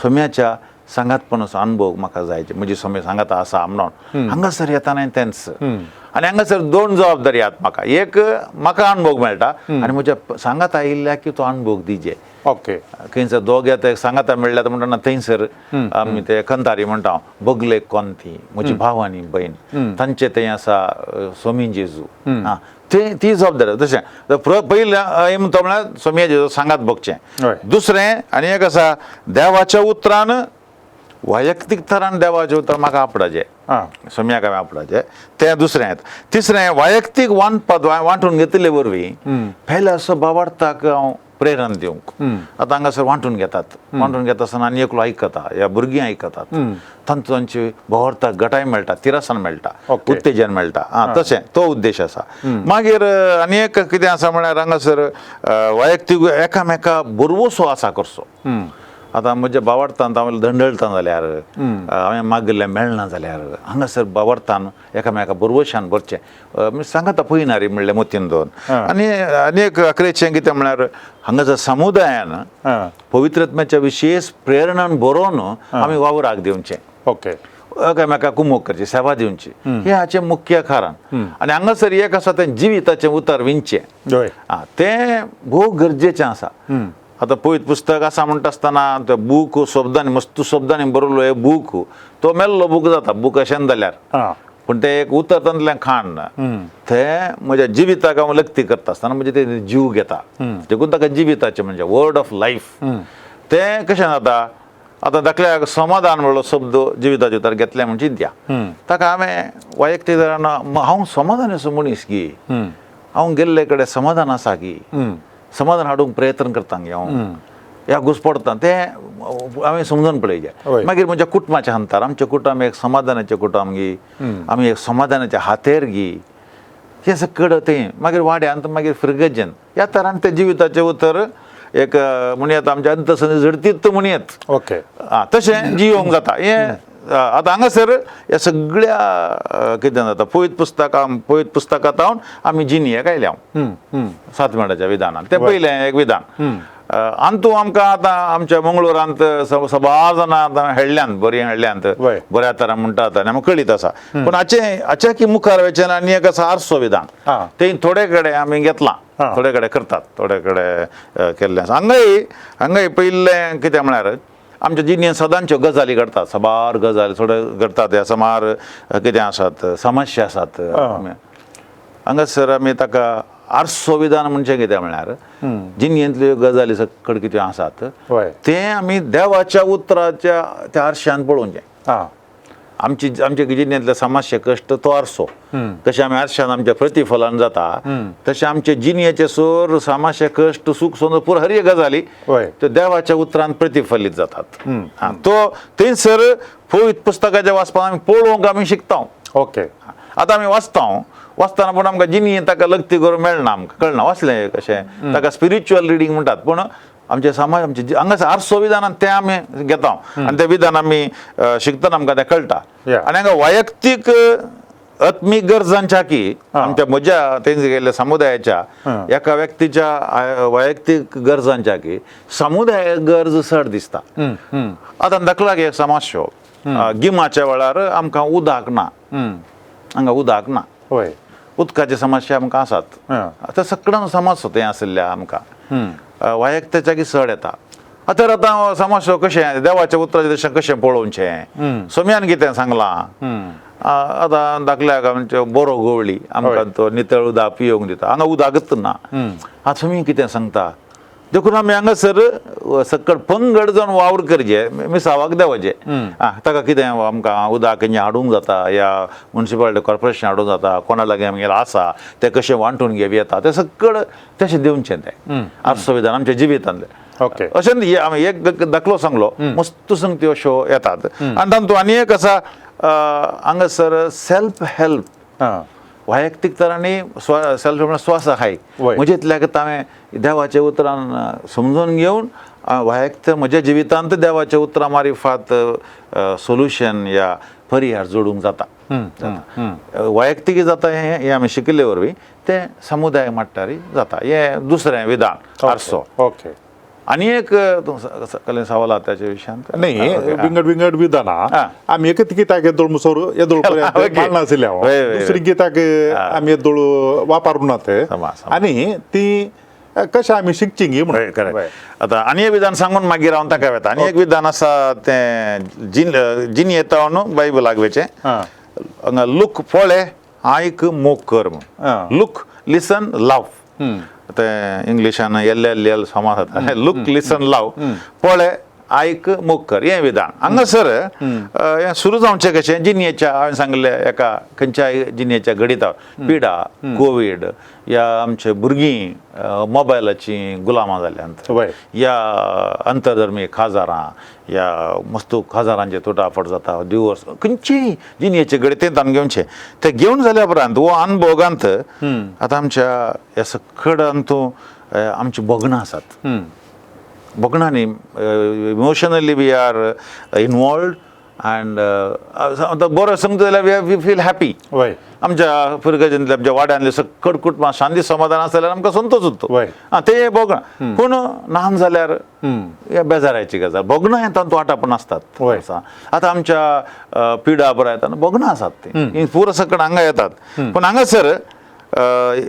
सोम्याच्या सांगातपणाचो अनुभव म्हाका जायचे म्हजी सोम्या सांगात आसा म्हणून हांगासर येताना तेंच आनी हांगासर दोन जबाबदारी आहात म्हाका एक म्हाका अनुभव मेळटा आनी म्हज्या सांगात आयिल्ल्या की तो अनुभव दिजे ओके खंयसर दोग्या ते सांगाता मेळ्ळ्यात म्हणटना थंयसर आमी ते कंतारी म्हणटा बगले कोंती म्हजी भाव आनी भयण तांचे तें आसा सोमी जेजू ती जबाबदारी तशें पयलें एम तो म्हळ्यार सोम्या जेजू सांगात बगचें दुसरें आनी एक आसा देवाच्या उतरान वैयक्तीक तरान देवाचें उतर म्हाका आपणाचें सोम्याक हांवें आपणाचें तें दुसरें तिसरें वैयक्तीक वांटून घेतले वरवीं पयले असो भावार्थाक हांव प्रेरण दिवंक आतां हांगासर वांटून घेतात वांटून घेता आसतना आनी एकलो आयकता ह्या भुरगीं आयकतात तांची भावार्थाक घटाय मेळटा तिरासन मेळटा उत्तेजन मेळटा तशें तो उद्देश आसा मागीर आनी एक कितें आसा म्हळ्यार हांगासर वैयक्तीक एकामेका बरोवसो आसा करचो आतां म्हज्या भावार्थांत हांवें धंडळता जाल्यार हांवें मागिल्लें मेळना जाल्यार हांगासर भावार्थान एकामेका बरोवशान भरचें सांगाता पयनारी म्हणलें मोतीन दोन आनी एक अकरेचें कितें म्हळ्यार हांगासर समुदायान पवित्रत्म्याच्या विशेष प्रेरणान बरोवन आमी वावराक दिवचें ओके एकामेकाक कुमोग करची सेवा दिवची हें हाचें मुख्य कारण आनी हांगासर एक आसा तें जिविताचें उतर विणचें तें भोव गरजेचें आसा आतां पळयत पुस्तक आसा म्हणटा आसतना ते बूक शब्दांनी मस्त शब्दांनी बरयलो हे बूक तो मेल्लो बूक जाता बूक अशें जाल्यार पूण तें एक उतर तातूंतल्यान खाण तें म्हज्या जिविताक हांव लक्ती करता आसतना म्हणजे ते जीव घेता देखून ताका जिविताचें म्हणजे वर्ड ऑफ लायफ तें कशें जाता आतां दाखल्याक समाधान म्हणलो शब्द जिविताचे उतर घेतले म्हणजे चिंत्या ताका हांवें वैयक्तीक हांव समाधान असो मनीस गी हांव गेल्ले कडेन समाधान आसा गी समाधान हाडूंक प्रयत्न करता गे हांव ह्या घुसपडटा तें हांवें समजून पळयचें मागीर म्हज्या कुटुंबाच्या अंतर आमचें कुटुंब एक समाधानाचें कुटुंब गी आमी एक समाधानाच्या हातेर गी हें सगळें तें मागीर वाड्यांत मागीर फ्रिगजन ह्या तरान तें जिविताचें उतर एक म्हणयात आमच्या अंतसनी झडतीत म्हणयात ओके तशें जियोंक जाता हें आतां हांगासर ह्या सगळ्या कितें जाता पळयत पुस्तकांत हांव आमी जिनियेक आयल्या सातमेळाच्या विधानान तें पयलें एक विधान अंतू आमकां आतां आमच्या मंगळुरांत सबार जाणां आतां हेडल्यांत बरी हेडल्यांत बऱ्या तरान म्हणटात आनी आमकां कळीत आसा पूण हाचे की मुखार वचन आनी एक आसा आरसो विधान तें थोडे कडेन आमी घेतलां थोडे कडेन करतात थोडे कडेन केल्लें आसा हांगाय पयलें कितें म्हळ्यार आमच्या जिणेंत सदांच्यो गजाली घडटात सबार गजाली थोडे घडटात ह्या समार कितें आसात समस्या आसात हांगासर आमी ताका आरसो विधान म्हणजे कितें म्हळ्यार जिणेंतल्यो गजाली सकट कितें आसात तें आमी देवाच्या उतराच्या त्या आरश्यान पळोवचें आमचे जिणेंतले समस्या कश्ट तो आरसो तशें आमी आरश्यान आमच्या प्रतिफलन जाता तशें आमचे जिणेचे सोर समस्या कश्ट सुख सोन पुरो हर एक गजाली त्यो देवाच्या उतरान प्रतिफलीत जातात तो थंयसर पवित्र पुस्तकाच्या वाचपान आमी पळोवंक आमी शिकता ओके आतां आमी वाचतना पूण आमकां जिणी ताका लक्ती करूंक मेळना आमकां कळना वाचलें कशें ताका स्पिरिच्युअल रिडींग म्हणटात पूण आमचे समाज आमचे हांगासर आरसो विधानान तें आमी घेता आनी तें विधान आमी शिकतना आमकां तें कळटा आनी हांगा वैयक्तीक आत्मीक गरजांच्या की आमच्या म्हज्या थंय गेल्ल्या समुदायाच्या एका व्यक्तीच्या वैयक्तीक गरजांच्या की समुदाय गरज चड दिसता आतां दाखलाक एक समस्या गिमाच्या वेळार आमकां उदक ना हांगा उदक ना उदकाची समस्या आमकां आसात आतां सगळ्यांक समस्या तें आशिल्ल्या आमकां वैयक्त्याच्या की चड येता आतां समस्या कशें देवाच्या उतराचें तशें कशें पळोवचें सोम्यान कितें सांगलां आतां दाखल्याक आमच्यो बरो गवळी आमकां तो नितळ उदक पियोंक दिता हांगा उदकच ना आतां तुमी कितें सांगता देखून आमी हांगासर सकट पंगड जावन वावर करचे मिसावाक देवाचे ताका कितें आमकां उदक हाडूंक जाता या म्युनिसिपालिटी कॉर्पोरेशन हाडूंक जाता कोणा लागीं आमगेलें आसा ते कशें वांटून घेवं येता ते सकट तशें दिवचें तें आज संविधान आमच्या जिवितांतलें ओके अशें आमी एक दाखलो सांगलो मस्त संगती अश्यो येतात आनी तातूंत आनी एक आसा हांगासर सेल्फ हेल्प वैयक्तीक तरांनी सेल्फ हेल्प स्वसहाय म्हजेंतल्याक हांवें देवाच्या उतरान समजून घेवन वैयक्तीक म्हज्या जिवितांत देवाच्या उतरां मारिफात सोल्युशन या परिहार जोडूंक जाता वैयक्तीक जाता हें आमी शिकिल्ले वरवीं तें समुदाय माट्टारी जाता हें दुसरें विधान आरसो ओके आनी एक कसले सवाल आहा त्याच्या विशयांत नाही विंगड विधाना आमी एक कित्याक येदोळ मुसोर येदोळ नाशिल्ले दुसरी कित्याक आमी येदोळ वापरूनात आनी ती कशें आमी शिकची गी म्हणून आतां आनी एक विधान सांगून मागीर हांव ताका वेता आनी एक विधान आसा तें जिन येता न्हू बायबलाक वेचें हांगा लूक पळय आयक मोग कर म्हूण लूक लिसन लाव ते इंग्लिशान एल समाज जाता लूक लिसन लाव पळय आयक मोग कर हें विधान हांगासर हें सुरू जावचें कशें जिन्येच्या हांवें सांगलें एका खंयच्याय जिन्येच्या घडीता पिडा कोवीड या आमचे भुरगीं मोबायलाची गुलामां जाल्यांत या अंतरधर्मी काजारां या मस्तू काजारांचे तुटाफट जाता डिवोर्स खंयचीय जिन्येचे घडी तें ताणें घेवचें तें घेवन जाल्या उपरांत हो अनुभोगांत आतां आमच्या ह्या सकट हातूं आमची भोगणां आसात भोगणांनी इमोशनली वी आर इनवॉल्वड अँड बरो सांगता जाल्यार वी फील हॅपी आमच्या फुरगेंतले आमच्या वाड्यांतले सकट कुटुंबां शांती समाधान आसा जाल्यार आमकां संतोश उरतो ते भोगणां पूण नाहन जाल्यार बेजाराची गजाल भोगणां हें तातूंत वांटापण आसतात आतां आमच्या पिडा बरो येता भोगणां आसात तीं पुरो सकट हांगा येतात पूण हांगासर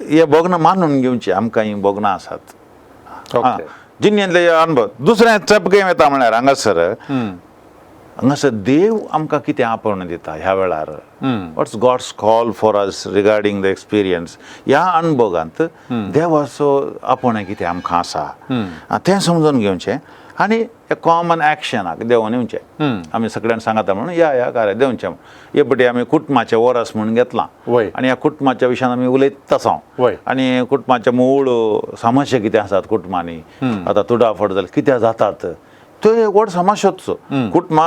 हे भोगणां मानून घेवचें आमकां ही भोगणां आसात जिन्यांतले अनुभव दुसरें चपकें येता म्हळ्यार हांगासर देव आमकां कितें आपण दिता ह्या वेळार what's God's call for us regarding the experience ह्या अनुभोगांत देवाचो आपोवणें कितें आमकां आसा तें समजून घेवचें आनी एक कॉमन एक्शनाक देंवन येवचें आमी सगळ्यांक सांगता म्हणून या कार्य देंवचें हे पटी आमी कुटुंबाचें वरस म्हणून घेतलां आनी ह्या कुटुंबाच्या विशयान आमी उलयत आसां आनी कुटुंबाचे मूळ समस्या कितें आसात कुटुंबांनी आतां तुडाफट जाल्यार कित्याक जातात तो एक व्हड समस्याचो कुटुंबां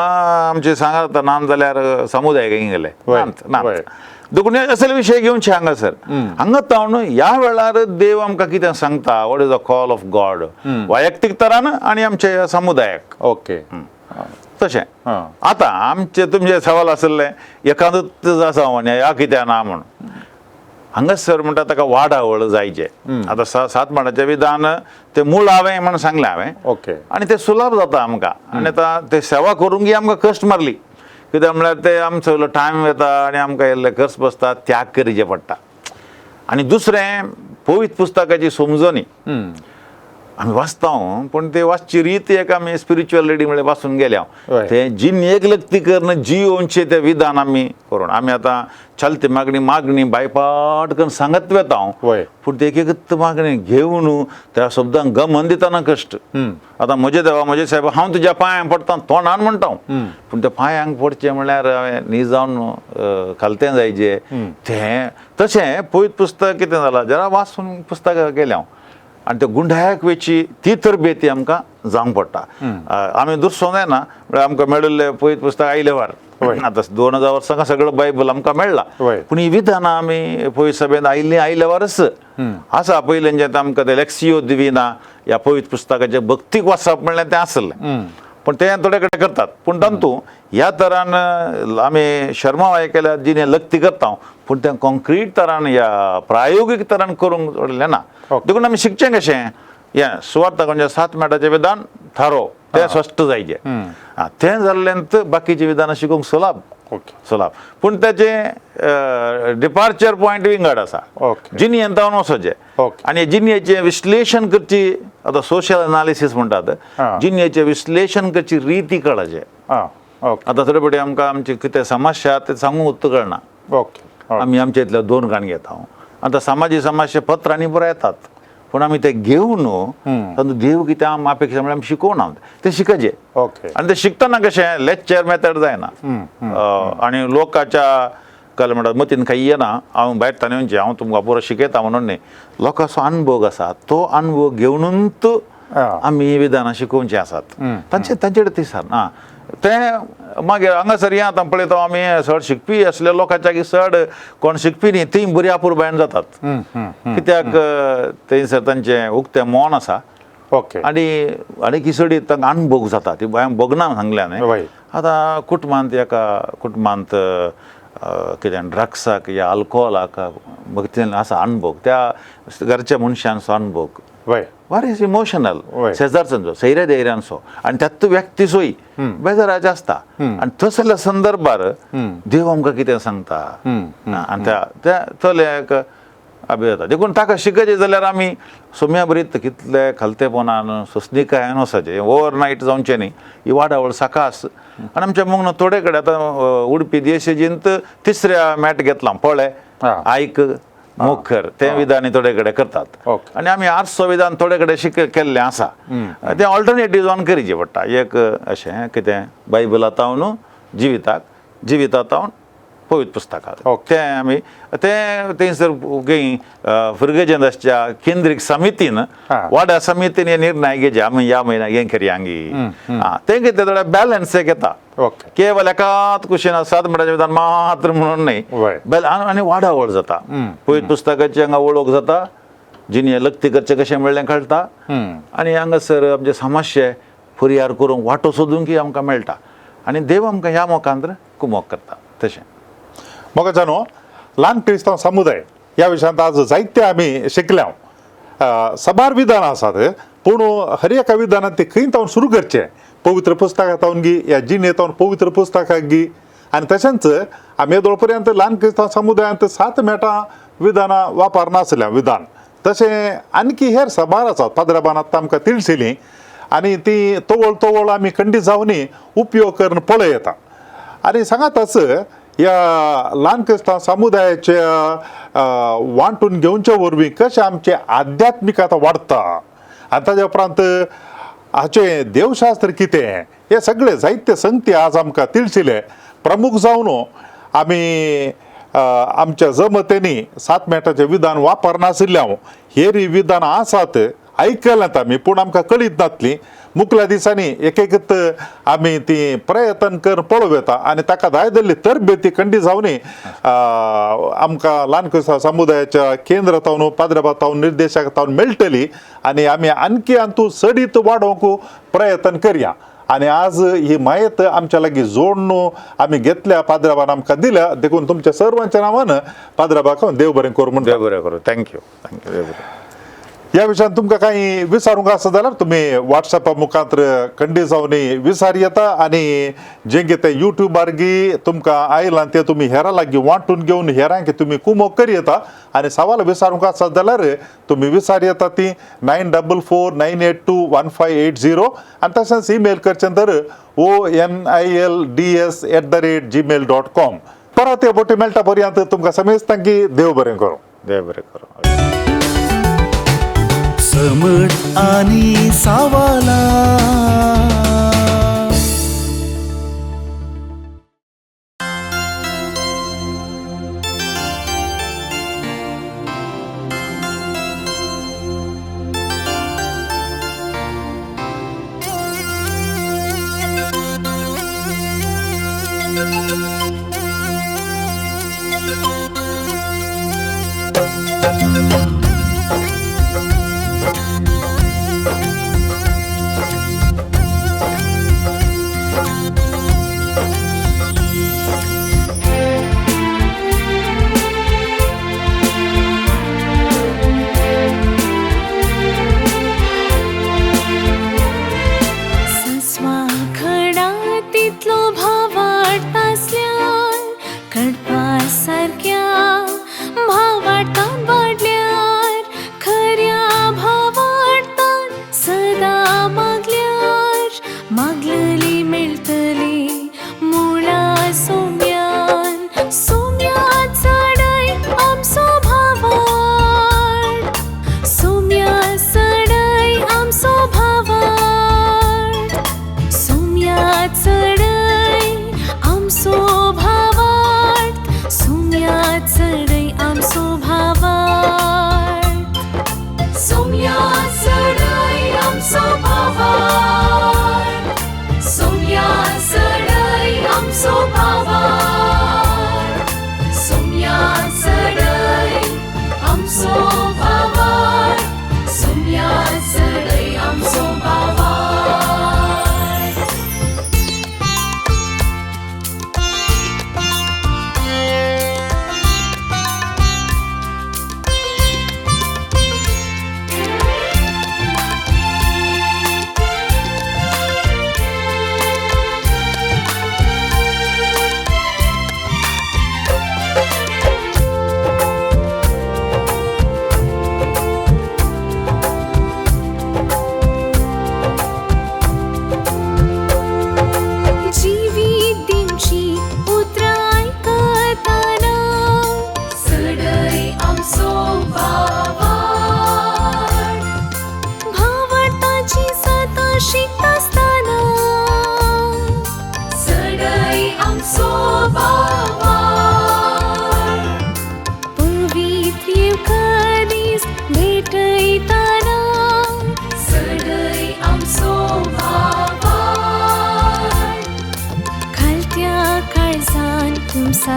आमचे सांगात नान जाल्यार समुदाय गेले देखून असले विशय घेवचे हांगासर हांगा तावन ह्या वेळार देव आमकां कितें सांगता what is the call of God वैयक्तीक तरान आनी आमच्या समुदायाक ओके तशें आतां आमचे तुमचे सवाल आसले एकादूच आसा म्हणे ह्या कित्याक ना म्हूण हांगासर म्हणटा ताका वाडावळ जायचे आतां 7 माडाचें विधान तें मूळ हांवें म्हणून सांगलें हांवें ओके आनी तें सुलभ जाता आमकां आनी आतां ते सेवा करूंक आमकां कश्ट मारली कित्याक म्हळ्यार ते आमचो इल्लो टायम येता आनी आमकां इल्ले कर्स बसता त्याग करचे पडटा आनी दुसरें पवित्र पुस्तकाची समजणी आमी वाचता पूण ते वाचची रीत एक आमी स्पिरिच्युअल रिडींग म्हळ्यार वाचून गेले हांव ते जीन एक लक्ती करून जियोवचे ते विधान आमी करून आमी आतां चलते मागणी बायपाट करून सांगत वेता हांव पूण ते एक मागणी घेवन त्या शब्दांक गमन दितना कश्ट आतां म्हजे देवा म्हजे साहेब हांव तुज्या पांयांक पडटा तोंडान म्हणटा हांव पूण त्या पांयांक पडचें म्हळ्यार हांवें न्ही जावन खालतें जायचें तें तशें पवित्र पुस्तक कितें जालां जरा वाचून पुस्तक गेलें हांव आनी त्या गुंडायक वेची ती तरबेती आमकां जावंक पडटा आमी दुसरो जायना म्हळ्यार आमकां मेळिल्लें पयलीं पुस्तक आयले वार आतां 2000 वर्सां सगळो बायबल आमकां मेळ्ळा पूण ही विधानां आमी पयलीं सभेंत आयल्या वारच आसा पयलीं आमकां ते लेक्सियो दिविना ह्या पवित्र पुस्तकाचें भक्तीक वाचप म्हणल्यार तें आसलें पूण तें थोडे कडेन करतात पूण तातूंत ह्या तरान आमी शर्मा केल्या जिणें लक्ती करता पूण तें कॉन्क्रीट तरान ह्या प्रायोगीक तरान करूंक जोडलें ना देखून आमी शिकचें कशें हें सुवार्ता म्हणजे 7 माडाचें विधान थारो तें स्पश्ट जायचें तें जाल्ल्यांत बाकीचीं विधानां शिकूंक सुलभ पूण तेचे डिपार्चर पॉयंट विंगड आसा जिन्येंत तावन वचचें आनी जिन्येचें विश्लेशण करची आतां सोशियल एनालिसीस म्हणटात जिन्येचें विश्लेशण करची रिती कळचे आतां थोडे फावटी आमकां आमची कितें समस्या ते सांगूंक उत्तर कळना आमी आमचे इतले 2 गाण घेता आतां सामाजीक समस्या पत्रांनी बरो येतात पूण आमी ते घेवन तातूंत देव कितें आमी अपेक्षा म्हळ्यार आमी शिकोवना ते शिकचे ओके आनी ते शिकतना कशें लेक्चर मेथड जायना आनी लोकाच्या कल म्हणटा मतीन काही येना हांव भायर ताणेवचे हांव तुमकां पुरो शिकयता म्हणून न्ही लोकांचो अनुभव आसा तो अनुभव घेवनूच आमी विधानां शिकोवची आसात तांचे कडेन ती ना ते मागीर हांगासर हें आतां पळयता आमी चड शिकपी आसले लोकांच्या चड कोण शिकपी न्ही तीं बरीं अपुरबायन जातात कित्याक थंयसर तांचें उक्तें मोन आसा ओके आनी किसडी तांकां अनुभव जाता ती हांवें भोगना सांगल्या न्ही आतां कुटुंबांत कितें ड्रग्साक या अल्कोहोलाक भक्तीन आसा अनुभव त्या घरच्या मनशांचो अनुभव वार इज इमोशनल शेजारचो सैऱ्या धैर्यांचो आनी त्यात व्यक्तीचोय बेजाराचे आसता आनी तसल्या संदर्भार देव आमकां कितें सांगता आनी त्या तोल्याक अभियता देखून ताका शिकचे जाल्यार आमी सोम्या बरीत कितले खालतेपणान सुस्निकायेन वचचें ओवरनायट जावचें न्ही ही वाडावळ साकास आनी आमच्या मग थोडे कडेन आतां उडपी देशजींत तिसऱ्या मॅट घेतला पळय आयक मुखर तें विधान थोडे कडेन करतात आनी आमी आर्ट्सचो विधान थोडे कडेन केल्लें आसा तें ऑल्टरनेटीव जावन करचें पडटा एक अशें कितें बायबलांतावन जिवितांतावन पवित्र पुस्तकां तें आमी तें थंयसर फुर्गेजेंदासच्या केंद्रीक समितीन वाड्या समितीन हे निर्णय घेवचे आमी ह्या म्हयन्याक हें करया तें कितें थोडे बॅलन्स घेता केवल एकाच कुशीन 7 मिनटाचें विधान मात्र म्हणून न्ही आनी वाडावळ जाता पवित्र पुस्तकाची हांगा वळख जाता जिणे लक्ती करचें कशें म्हणलें कळटा आनी हांगासर आमचे समस्ये फुरयार करूंक वाटो सोदूंक आमकां मेळटा आनी देव आमकां ह्या मोखांत कुमोक करता तशें म्हाका जाणो ल्हान क्रिस्तांव समुदाय ह्या विशयांत आज जायते आमी शिकल्या सबार विधान आसात पूण हर एका विधानांत ते खंय तावन सुरू करचें पवित्र पुस्तकांतावन गी या जिणेतावन पवित्र पुस्तकाक गी आनी तशेंच आमी येदोळ पर्यंत ल्हान क्रिस्तांव समुदायांत 7 मेटां विधानां वापरनासल्यां विधान तशें आणकी हेर सबार आसात पाद्राबानांत आमकां तिळशिलीं आनी ती तोवळ आमी खंडीत जावनी उपयोग करून पळय येता आनी सांगातच ह्या ल्हान क्रिस्तांव समुदायाच्या वांटून घेवचे वरवीं कशें आमचें आध्यात्मिकता वाडटा आनी ताज्या उपरांत हाचें देवशास्त्र कितें हे सगळे जायते संगती आज आमकां तिळशिले प्रमुख जावन आमी आमच्या जमतेनी 7 मेटाचें विधान वापरनाशिल्ल्या हेर विधानां आसात आयकल्यात आमी पूण आमकां कळीत नासलीं मुखल्या दिसांनी एक आमी ती प्रयत्न करून पळोव येता आनी ताका जाय जाल्ली तरबेती खंडी जावनी आमकां ल्हान क्रिस्तांव समुदायाच्या केंद्रांतावन पाद्राबातावन निर्देशकांतावन मेळटली आनी आमी आणकी हातूंत सडीत वाडोवंक प्रयत्न करया आनी आज ही मायेत आमच्या लागीं जोडून आमी घेतल्या पाद्राबान आमकां दिल्या देखून तुमच्या सर्वांच्या नांवान पाद्राबाक देव बरें करूं म्हणटा देव बरें करूं थँक्यू देव बरें ह्या विशयान तुमकां काही विचारूंक आसा जाल्यार तुमी व्हॉट्सएपा मुखांत्र खंडी जावनी विचार येता आनी जें कितें युट्यूबार गी तुमकां आयलां तें तुमी हेरां लागीं वांटून घेवन हेरांक तुमी कुमोक करी येता आनी सवाल विचारूंक आसा जाल्यार तुमी विचार येता ती 9449821580 आनी तशेंच ईमेल करचें तर onilds@gmail.com परत हे बोटी मेळटा पर्यंत तुमकां समेस्तां की देव बरें करूं देव बरें करूं समट आणि सावाला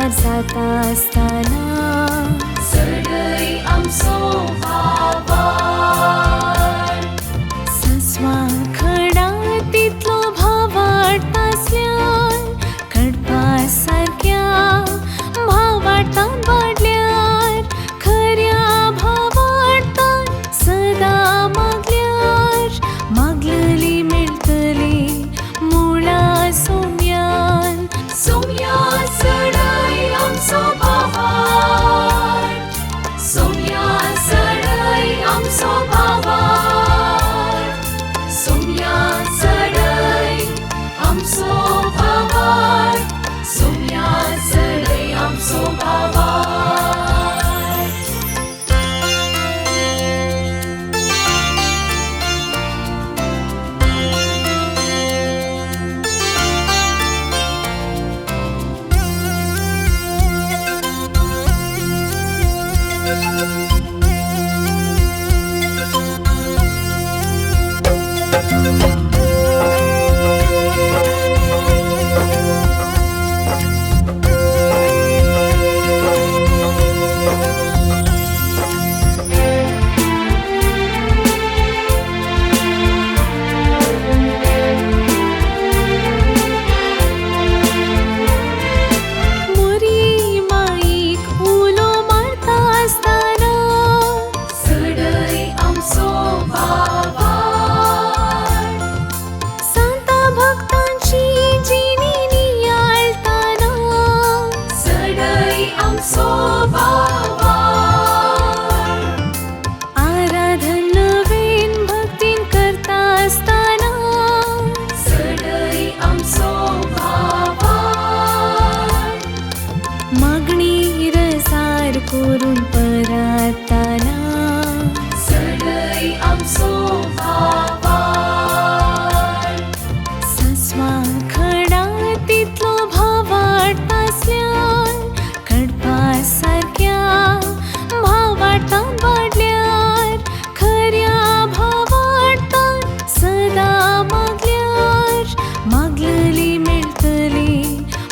पार जाता असताना सडई आमचो भावार सस्वा खडा तितलो भावाट आसल्यान कडपा सारक्या भावाटान वाडल्यार खऱ्या भावाटान सदा मागल्यार मागलली मेळटली मुळा सोम्यान सोम्या सडई आमचो भावार सोम्या सडई आमचो भावार सोम्या सडई आमचो भावार सोम्या सडई आमचो भावार मुरी माईक उलो मारता असताना सडई आमचो भावार संता भक्तांची जिणी नियाळताना सडई आमचो भावार आराधन नवीन भक्तीन करता असताना सडई आमचो भावार मागणी रसार करून परताना सडई आमचो भावार सस्वा खडा तितलो भावाट आसल्यान कडपा सारक्या भावाटान वाडल्यार खऱ्या भावाटान सदा मागल्यार मागलली मेळटली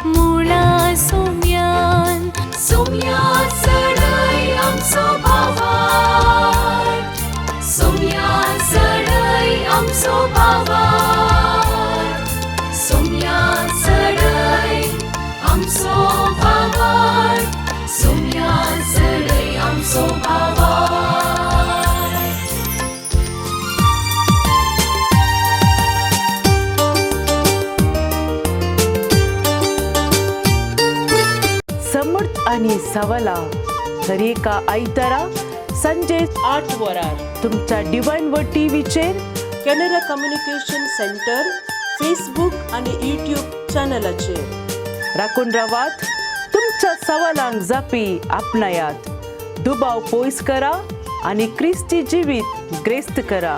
मुळा सोम्यान सोम्या सडई आमचो भावार सोम्या सडई आमचो भावार सोम्या सडई आमचो भावार सोम्या सडई आमचो भावार समर्थ आणि सवाला दर एका आयतारा संजे 8 वरार तुमच्या डिवाइन वर्ड टीव्हीचेर कॅनरा कम्युनिकेशन सेंटर फेसबुक आणि यूट्यूब चॅनलाचेर राखून रावात तुमच्या सवालांक जापी आपणायात दुबाव पयस करा आणि क्रिस्ती जिवीत ग्रेस्त करा.